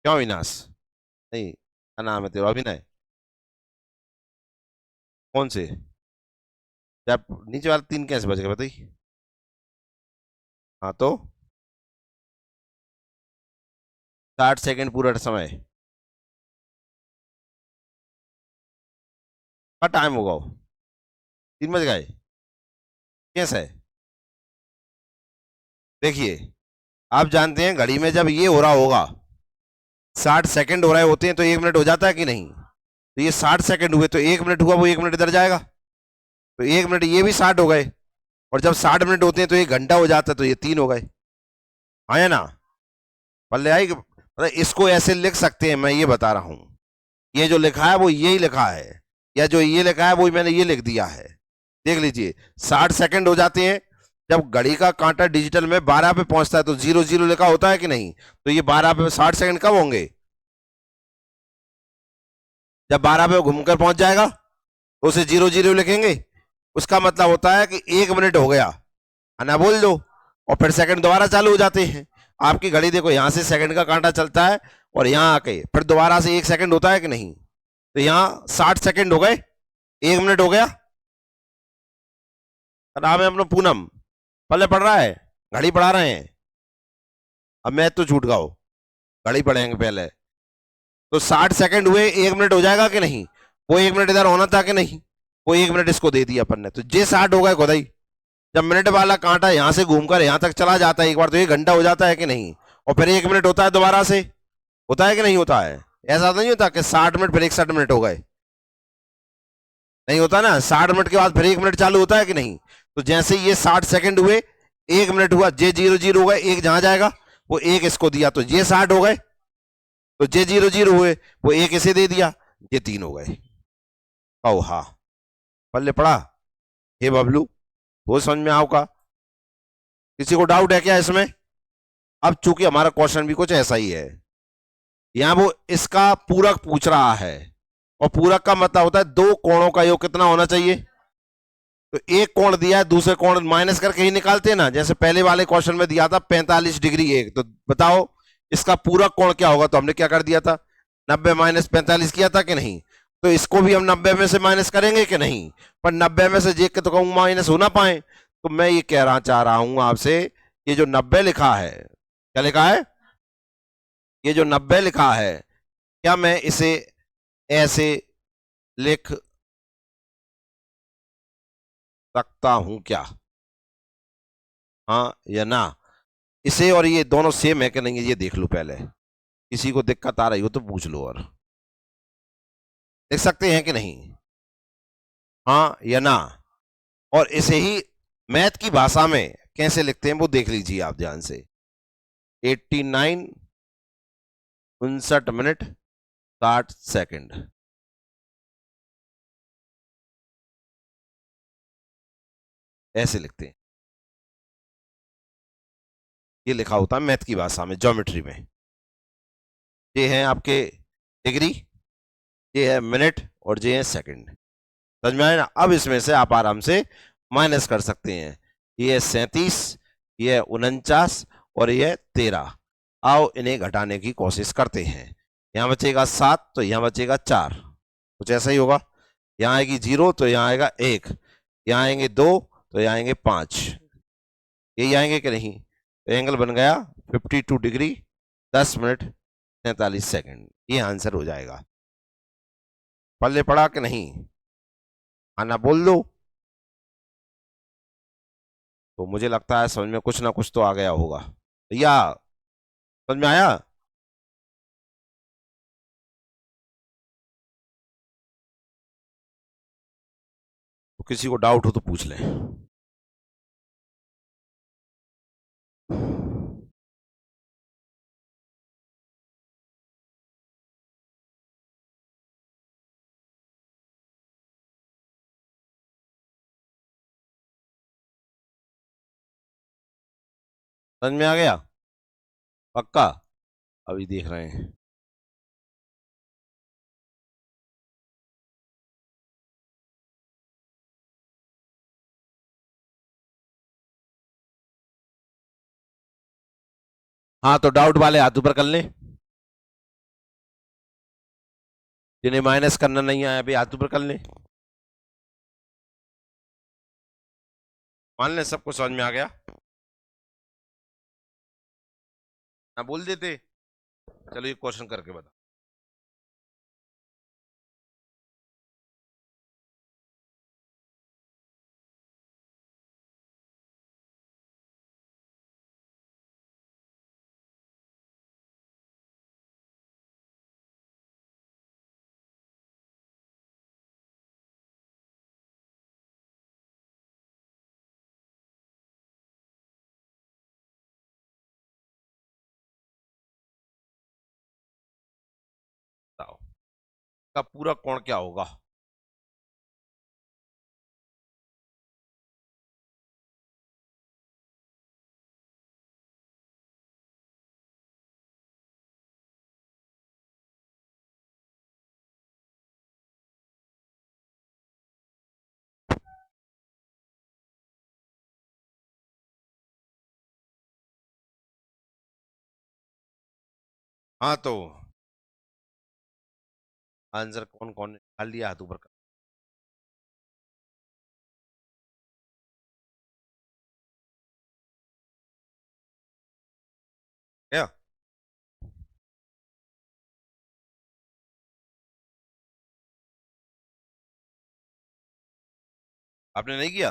क्यों अविनाश? नहीं, क्या नाम है तेरा? अभिनय? कौन से? क्या नीचे वाले 3 कैसे बज गए बताइए? हाँ तो 60 सेकंड पूरा समय का टाइम होगा वो। 3 बज गए कैसे? देखिए, आप जानते हैं घड़ी में जब ये हो रहा होगा, 60 सेकंड हो रहे होते हैं, तो 1 मिनट हो जाता है कि नहीं? तो ये 60 सेकंड हुए, तो 1 मिनट हुआ, वो 1 मिनट इधर जाएगा, तो 1 मिनट ये भी 60 हो गए। और जब 60 मिनट होते हैं तो 1 घंटा हो जाता है, तो ये 3 हो गए। आया ना? पल्ले आई? मतलब इसको ऐसे लिख सकते हैं, मैं ये बता रहा हूं। ये जो लिखा है वो यही लिखा है, या जो ये लिखा है वो मैंने ये लिख दिया है। देख लीजिए, 60 सेकंड हो जाते हैं जब घड़ी का कांटा डिजिटल में 12 पे पहुंचता है, तो 00 लिखा होता है कि नहीं? तो ये 12 पे 60 सेकंड कब होंगे? जब 12 पे घूमकर पहुंच जाएगा तो उसे 00 लिखेंगे। उसका मतलब होता है कि 1 मिनट हो गया, है ना? बोल दो। और फिर सेकंड दोबारा चालू हो जाते हैं। आपकी घड़ी देखो, यहां से सेकंड का कांटा चलता है, और यहां आके फिर दोबारा से 1 सेकंड होता है कि नहीं? तो यहां 60 सेकंड हो गए, 1 मिनट हो गया। नाम है अपना पूनम, पहले पढ़ रहा है, घड़ी पढ़ा रहे हैं। अब मैं तो छूट गया हो, घड़ी पढ़ेंगे पहले। तो 60 सेकंड हुए, 1 मिनट हो जाएगा कि नहीं? वो 1 मिनट इधर होना था कि नहीं? वो 1 मिनट इसको दे दिया अपन ने, तो जे 60 हो गए खुदाई। जब मिनट वाला कांटा यहां से घूमकर यहां तक चला जाता है एक बार, तो 1 घंटा हो जाता है कि नहीं? और फिर 1 मिनट होता है दोबारा से, होता है कि नहीं होता है? ऐसा तो नहीं होता कि 60 मिनट फिर 61 मिनट हो गए, नहीं होता ना? 60 मिनट के बाद फिर 1 मिनट चालू होता है कि नहीं? तो जैसे ये 60 सेकंड हुए, 1 मिनट हुआ, जे 00 हो गए, एक जहां जाएगा, वो एक इसको दिया, तो ये 60 हो गए। तो जे 00 हुए, वो एक इसे दे दिया, ये 3 हो गए। ओ हाँ, पल्ले पड़ा। हे बबलू, वो समझ में आओ का? किसी को डाउट है क्या इसमें? अब चूंकि हमारा क्वेश्चन भी कुछ ऐसा ही है, यहां वो इसका पूरक पूछ रहा है, और पूरक का मतलब होता है दो कोणों का योग कितना होना चाहिए। तो एक कोण दिया है, दूसरे कोण माइनस करके ही निकालते हैं ना, जैसे पहले वाले क्वेश्चन में दिया था 45 डिग्री एक, तो बताओ इसका पूरक कोण क्या होगा? तो हमने क्या कर दिया था, 90 माइनस 45 किया था कि नहीं? तो इसको भी हम 90 में से माइनस करेंगे कि नहीं? पर 90 में से देख के तो कहूँ माइनस हो ना पाए। तो मैं ये कहना चाह रहा हूं आपसे, ये जो 90 लिखा है, क्या लिखा है? ये जो 90 लिखा है, क्या मैं इसे ऐसे लिख सकता हूं क्या? हाँ या ना? इसे और ये दोनों सेम है कि नहीं, ये देख लो पहले। किसी को दिक्कत आ रही हो तो पूछ लो। और देख सकते हैं कि नहीं? हाँ या ना? और इसे ही मैथ की भाषा में कैसे लिखते हैं वो देख लीजिए आप ध्यान से। 89, 59 मिनट 60 सेकंड, ऐसे लिखते हैं। ये लिखा होता है मैथ की भाषा में, ज्योमेट्री में। ये है आपके डिग्री, ये है मिनट, और ये है सेकंड। समझ में आया ना? अब इसमें से आप आराम से माइनस कर सकते हैं। ये है 37, ये है 49, और ये है 13। आओ इन्हें घटाने की कोशिश करते हैं। यहां बचेगा 7, तो यहां बचेगा 4, कुछ ऐसा ही होगा। यहाँ आएगी 0, तो यहाँ आएगा 1, यहाँ आएंगे 2, तो यहाँ आएंगे 5, यही आएंगे कि नहीं? तो एंगल बन गया 52 डिग्री 10 मिनट 43 सेकंड। ये आंसर हो जाएगा। पल्ले पड़ा कि नहीं? आना बोल दो। तो मुझे लगता है समझ में कुछ ना कुछ तो आ गया होगा भैया। समझ में आया? तो किसी को डाउट हो तो पूछ लें। समझ में आ गया? पक्का? अभी देख रहे हैं। हाँ तो डाउट वाले हाथ ऊपर कर लें, जिन्हें माइनस करना नहीं आया अभी हाथ ऊपर कर लें। मान लें सबको समझ में आ गया, ना बोल देते। चलो ये क्वेश्चन करके बता। बताओ का पूरा कोण क्या होगा? हाँ तो आंसर कौन कौन ने निकाल लिया हाथ ऊपर कर। क्या आपने नहीं किया?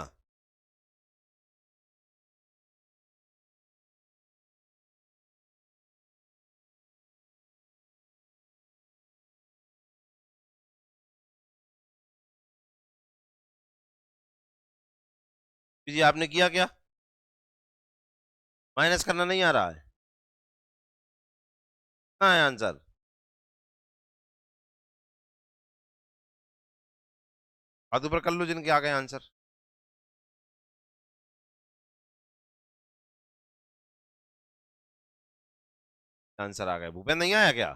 जी आपने किया क्या? माइनस करना नहीं आ रहा है? कितना है आंसर? हाथ ऊपर कर लो जिनके आ गए आंसर। आंसर आ गए। भूपेन नहीं आया क्या?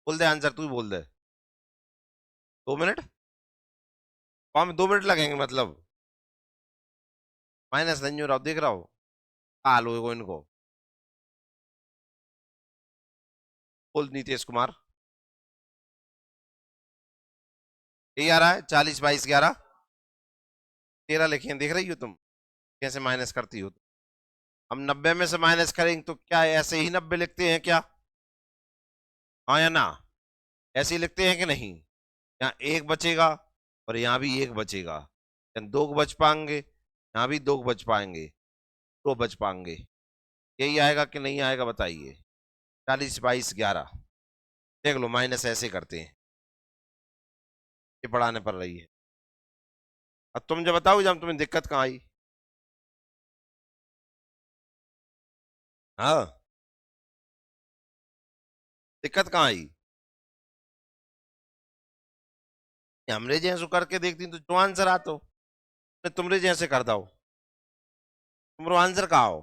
बोल दे आंसर, तू ही बोल दे। 2 मिनट? वहां में 2 मिनट लगेंगे मतलब? माइनस नहीं हो रहा, देख रहा हो। लो इनको। बोल नीतीश कुमार। ये आ रहा है 40 22 11। 13 लिखे हैं, देख रही हो तुम कैसे माइनस करती हो? हम 90 में से माइनस करेंगे तो क्या ऐसे ही 90 लिखते हैं क्या? हाँ या ना? ऐसे ही लिखते हैं कि नहीं? यहाँ एक बचेगा और यहाँ भी एक बचेगा, यहाँ दो बच पाएंगे, यहाँ भी दो बच पाएंगे, दो बच पाएंगे। यही आएगा कि नहीं आएगा बताइए? 40 22 11। देख लो माइनस ऐसे करते हैं, ये पढ़ाने पर रही है। अब तुम जो बताओ जब तुम्हें दिक्कत कहाँ आई? हाँ, दिक्कत कहाँ आई? हमरे जैसे करके देखती तो जो आंसर आता हो तुमरे जैसे कर दो। तुमरो आंसर कहा हो?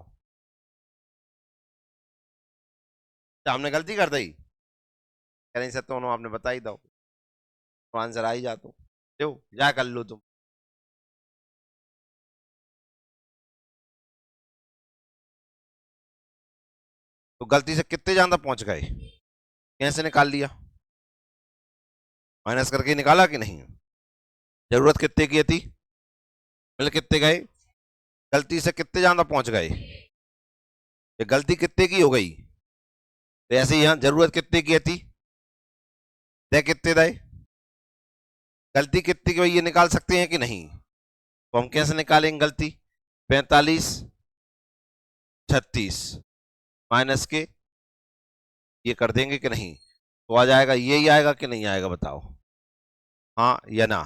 तो हमने गलती कर दी? कह नहीं सकते आपने बता ही दो, तो आंसर आ ही जाता। जो जा कर लो तुम। तो गलती से कितने ज्यादा पहुंच गए? कैसे निकाल लिया? माइनस करके निकाला कि नहीं? जरूरत कितने की थी? मिल कितने गए? गलती से कितने ज्यादा पहुंच गए? ये गलती कितने की हो गई? तो ऐसे ही यहाँ जरूरत कितने की थी? दे कितने दे? गलती कितनी की हुई ये निकाल सकते हैं कि नहीं? तो हम कैसे निकालेंगे गलती? 45 36 माइनस के ये कर देंगे कि नहीं? तो आ जाएगा, ये ही आएगा कि नहीं आएगा बताओ? हाँ या ना?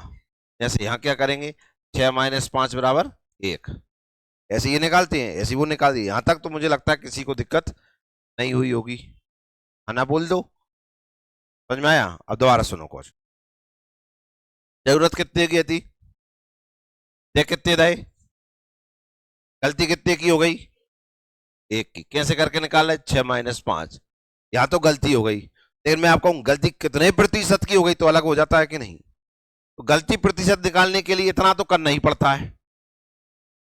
जैसे यहाँ क्या करेंगे, 6 - 5 बराबर 1। ऐसे ये निकालते हैं, ऐसे वो निकाल दिए। यहां तक तो मुझे लगता है किसी को दिक्कत नहीं हुई होगी, है ना? बोल दो। समझ में आया? अब दोबारा सुनो कुछ। जरूरत कितने की थी? दे कितने दे? गलती कितने की हो गई? 1 की। कैसे करके निकाला है? 6 - 5। यहां तो गलती हो गई, लेकिन मैं आपको गलती कितने प्रतिशत की हो गई तो अलग हो जाता है कि नहीं। तो गलती प्रतिशत निकालने के लिए इतना तो करना ही पड़ता है।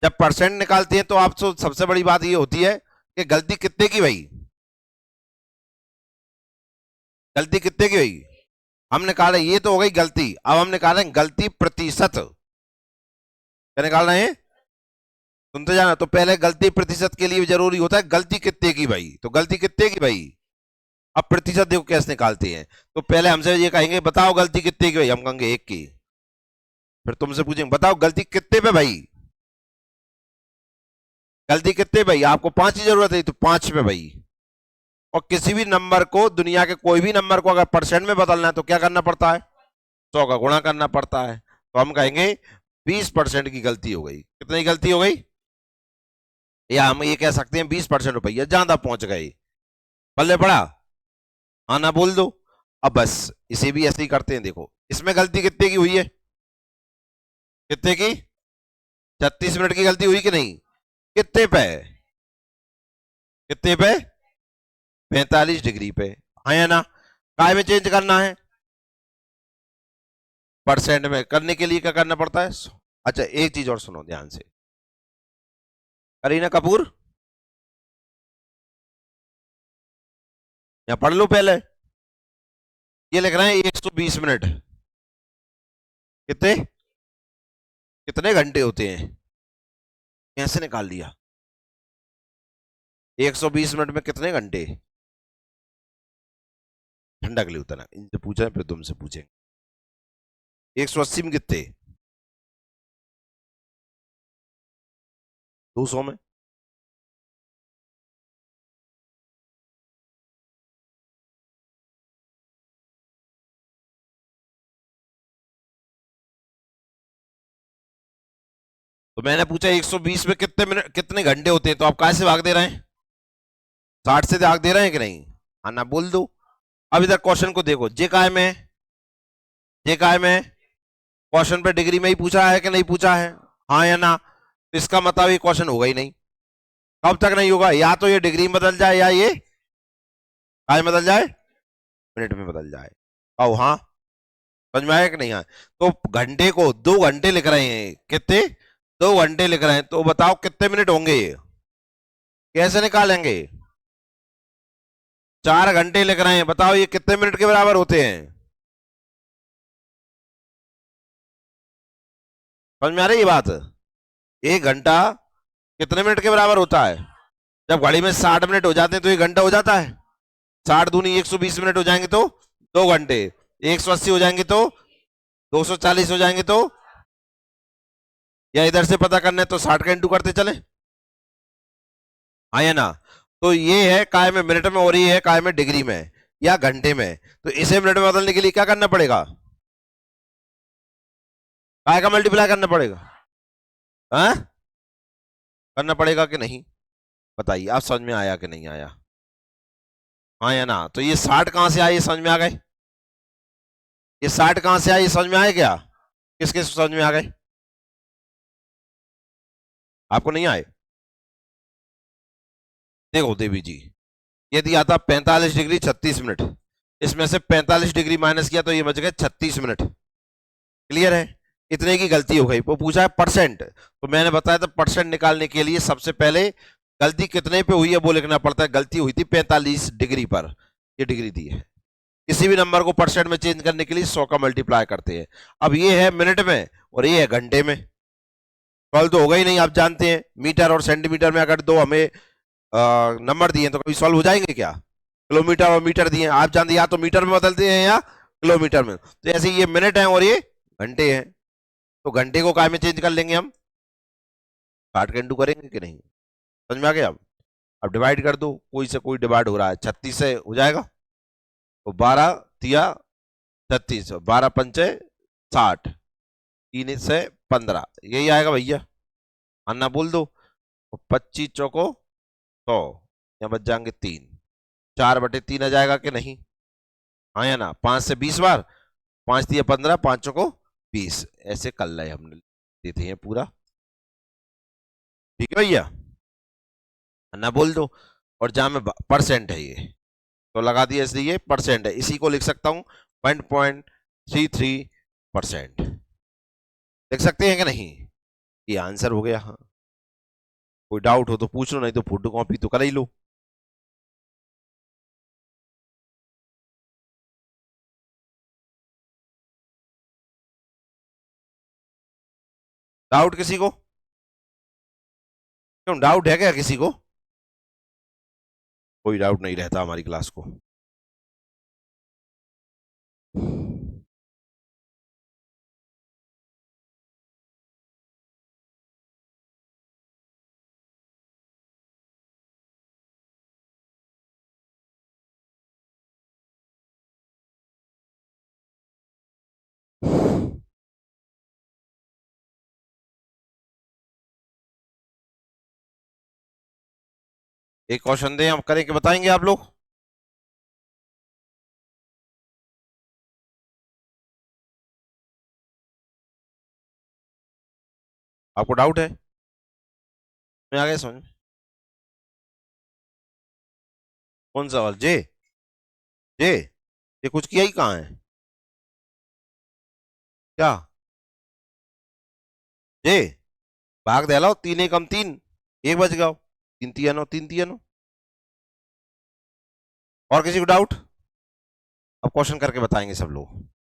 जब परसेंट निकालते हैं तो आप तो सबसे बड़ी बात ये होती है कि गलती कितने की भाई, गलती कितने की भाई। हम निकाले, ये तो हो गई गलती, अब हम निकाल रहे हैं गलती प्रतिशत। क्या निकाल रहे हैं? सुनते जाना। तो पहले गलती प्रतिशत के लिए भी जरूरी होता है गलती कितने की भाई, तो गलती कितने की भाई। अब प्रतिशत देखो कैसे निकालते हैं। तो पहले हमसे ये कहेंगे बताओ गलती कितने की भाई, हम कहेंगे 1 की। फिर तुमसे पूछेंगे बताओ गलती कितने पे भाई, गलती कितने भाई, आपको 5 की जरूरत है तो 5 पे भाई। और किसी भी नंबर को, दुनिया के कोई भी नंबर को अगर परसेंट में बदलना है तो क्या करना पड़ता है? 100 का गुणा करना पड़ता है। तो हम कहेंगे 20% की गलती हो गई। कितनी गलती हो गई? या हम ये कह सकते हैं 20% रुपया ज्यादा पहुंच गए। पल्ले पड़ा? हाँ ना बोल दो। अब बस इसे भी ऐसे ही करते हैं। देखो इसमें गलती कितने की हुई है, कितने की? 36 मिनट की गलती हुई कि नहीं? कितने पे? कितने पे? 45 डिग्री पे। हाँ या ना? काय में चेंज करना है? परसेंट में। करने के लिए क्या करना पड़ता है? अच्छा एक चीज और सुनो ध्यान से, करीना कपूर, या पढ़ लो पहले। ये लिख रहे हैं 120 मिनट। कितने, कितने घंटे होते हैं? कैसे निकाल लिया? 120 मिनट में कितने घंटे? ठंडा के लिए होता ना, इनसे पूछा फिर तुमसे पूछेंगे। 180 में कितने? 200 में। तो मैंने पूछा 120 में कितने मिनट, कितने घंटे होते हैं, तो आप कैसे भाग दे रहे हैं? 60 से भाग दे रहे हैं कि नहीं? हाँ ना बोल दो। अब इधर क्वेश्चन को देखो, जे काय में, जे काय में क्वेश्चन पे डिग्री में ही पूछा है कि नहीं पूछा है? हाँ या ना? तो इसका मतलब ये क्वेश्चन होगा ही नहीं। कब तक नहीं होगा? या तो ये डिग्री में बदल जाए या ये काय में बदल जाए, मिनट में बदल जाए। आओ हाँ, समझ में आया कि नहीं? हाँ। तो घंटे को 2 घंटे लिख रहे हैं, कितने? 2 घंटे लिख रहे हैं, तो बताओ कितने मिनट होंगे ये, कैसे निकालेंगे? 4 घंटे लिख रहे हैं, बताओ ये कितने मिनट के बराबर होते हैं? समझ में आ रही है बात? 1 घंटा कितने मिनट के बराबर होता है? जब घड़ी में 60 मिनट हो जाते हैं तो 1 घंटा हो जाता है। 60 दूनी 120 मिनट हो जाएंगे तो 2 घंटे। 180 हो जाएंगे तो 240 हो जाएंगे तो, या इधर से पता करना है तो 60 का इंटू करते चले। हाँ या ना? तो ये है काय में मिनट में, और ये है काय में डिग्री में या घंटे में। तो इसे मिनट में बदलने के लिए क्या करना पड़ेगा? काय का मल्टीप्लाई करना पड़ेगा। हाँ, करना पड़ेगा कि नहीं? बताइए आप, समझ में आया कि नहीं आया? हाँ या ना? तो ये 60 कहां से आए, ये समझ में आ गए? ये 60 कहां से आए, ये समझ में आए क्या? किस किस समझ में आ गए? आपको नहीं आए? देखो देवी जी, ये दिया था 45 डिग्री 36 मिनट, इसमें से 45 डिग्री माइनस किया तो ये बच गए 36 मिनट। क्लियर है? इतने की गलती हो गई। वो पूछा है परसेंट, तो मैंने बताया था परसेंट निकालने के लिए सबसे पहले गलती कितने पे हुई है वो लिखना पड़ता है। गलती हुई थी 45 डिग्री पर, ये डिग्री दी है। किसी भी नंबर को परसेंट में चेंज करने के लिए 100 का मल्टीप्लाई करते हैं। अब ये है मिनट में और ये है घंटे में। सॉल्व तो होगा ही नहीं, आप जानते हैं मीटर और सेंटीमीटर में अगर दो हमें नंबर दिए तो कभी सॉल्व हो जाएंगे क्या? किलोमीटर और मीटर दिए, आप जानते हैं या तो मीटर में बदलते हैं या किलोमीटर में। तो ऐसे ये मिनट है और ये घंटे हैं, तो घंटे को काय में चेंज कर लेंगे हम, 60 का इंटू करेंगे कि नहीं? समझ में आ गया? अब डिवाइड कर दो, कोई से कोई डिवाइड हो रहा है, 36 से हो जाएगा, तो 12 तिया 36, 12 पंचे 60, 3 से 15, यही आएगा भैया। अन्ना बोल दो। 25 चौको 100, या बच जाएंगे 3, 4/3 आ जाएगा कि नहीं? हाँ या ना? 5 से 20 बार, 5 दिया 15, 5 को 20, ऐसे कर रहे हमने, देते हैं पूरा। ठीक है भैया? ना बोल दो। और जहां में परसेंट है ये, तो लगा दिया, इसलिए ये परसेंट है, इसी को लिख सकता हूं 1.33%। देख सकते हैं कि नहीं? ये आंसर हो गया। हाँ, कोई डाउट हो तो पूछ लो, नहीं तो फोटो कॉपी तो कर ही लो। डाउट किसी को? क्यों, डाउट है क्या किसी को? कोई डाउट नहीं रहता हमारी क्लास को। एक क्वेश्चन दें, हम करें कि बताएंगे आप लोग? आपको डाउट है? मैं आ गया समझ में। कौन सा सवाल? जे? जे? ये कुछ किया ही कहाँ है? क्या? जे? भाग दे लो, 3 × 1 = 3, 1 बज गया। 3 × 3 = 9, 3 × 3 = 9। और किसी को डाउट? अब क्वेश्चन करके बताएंगे सब लोग।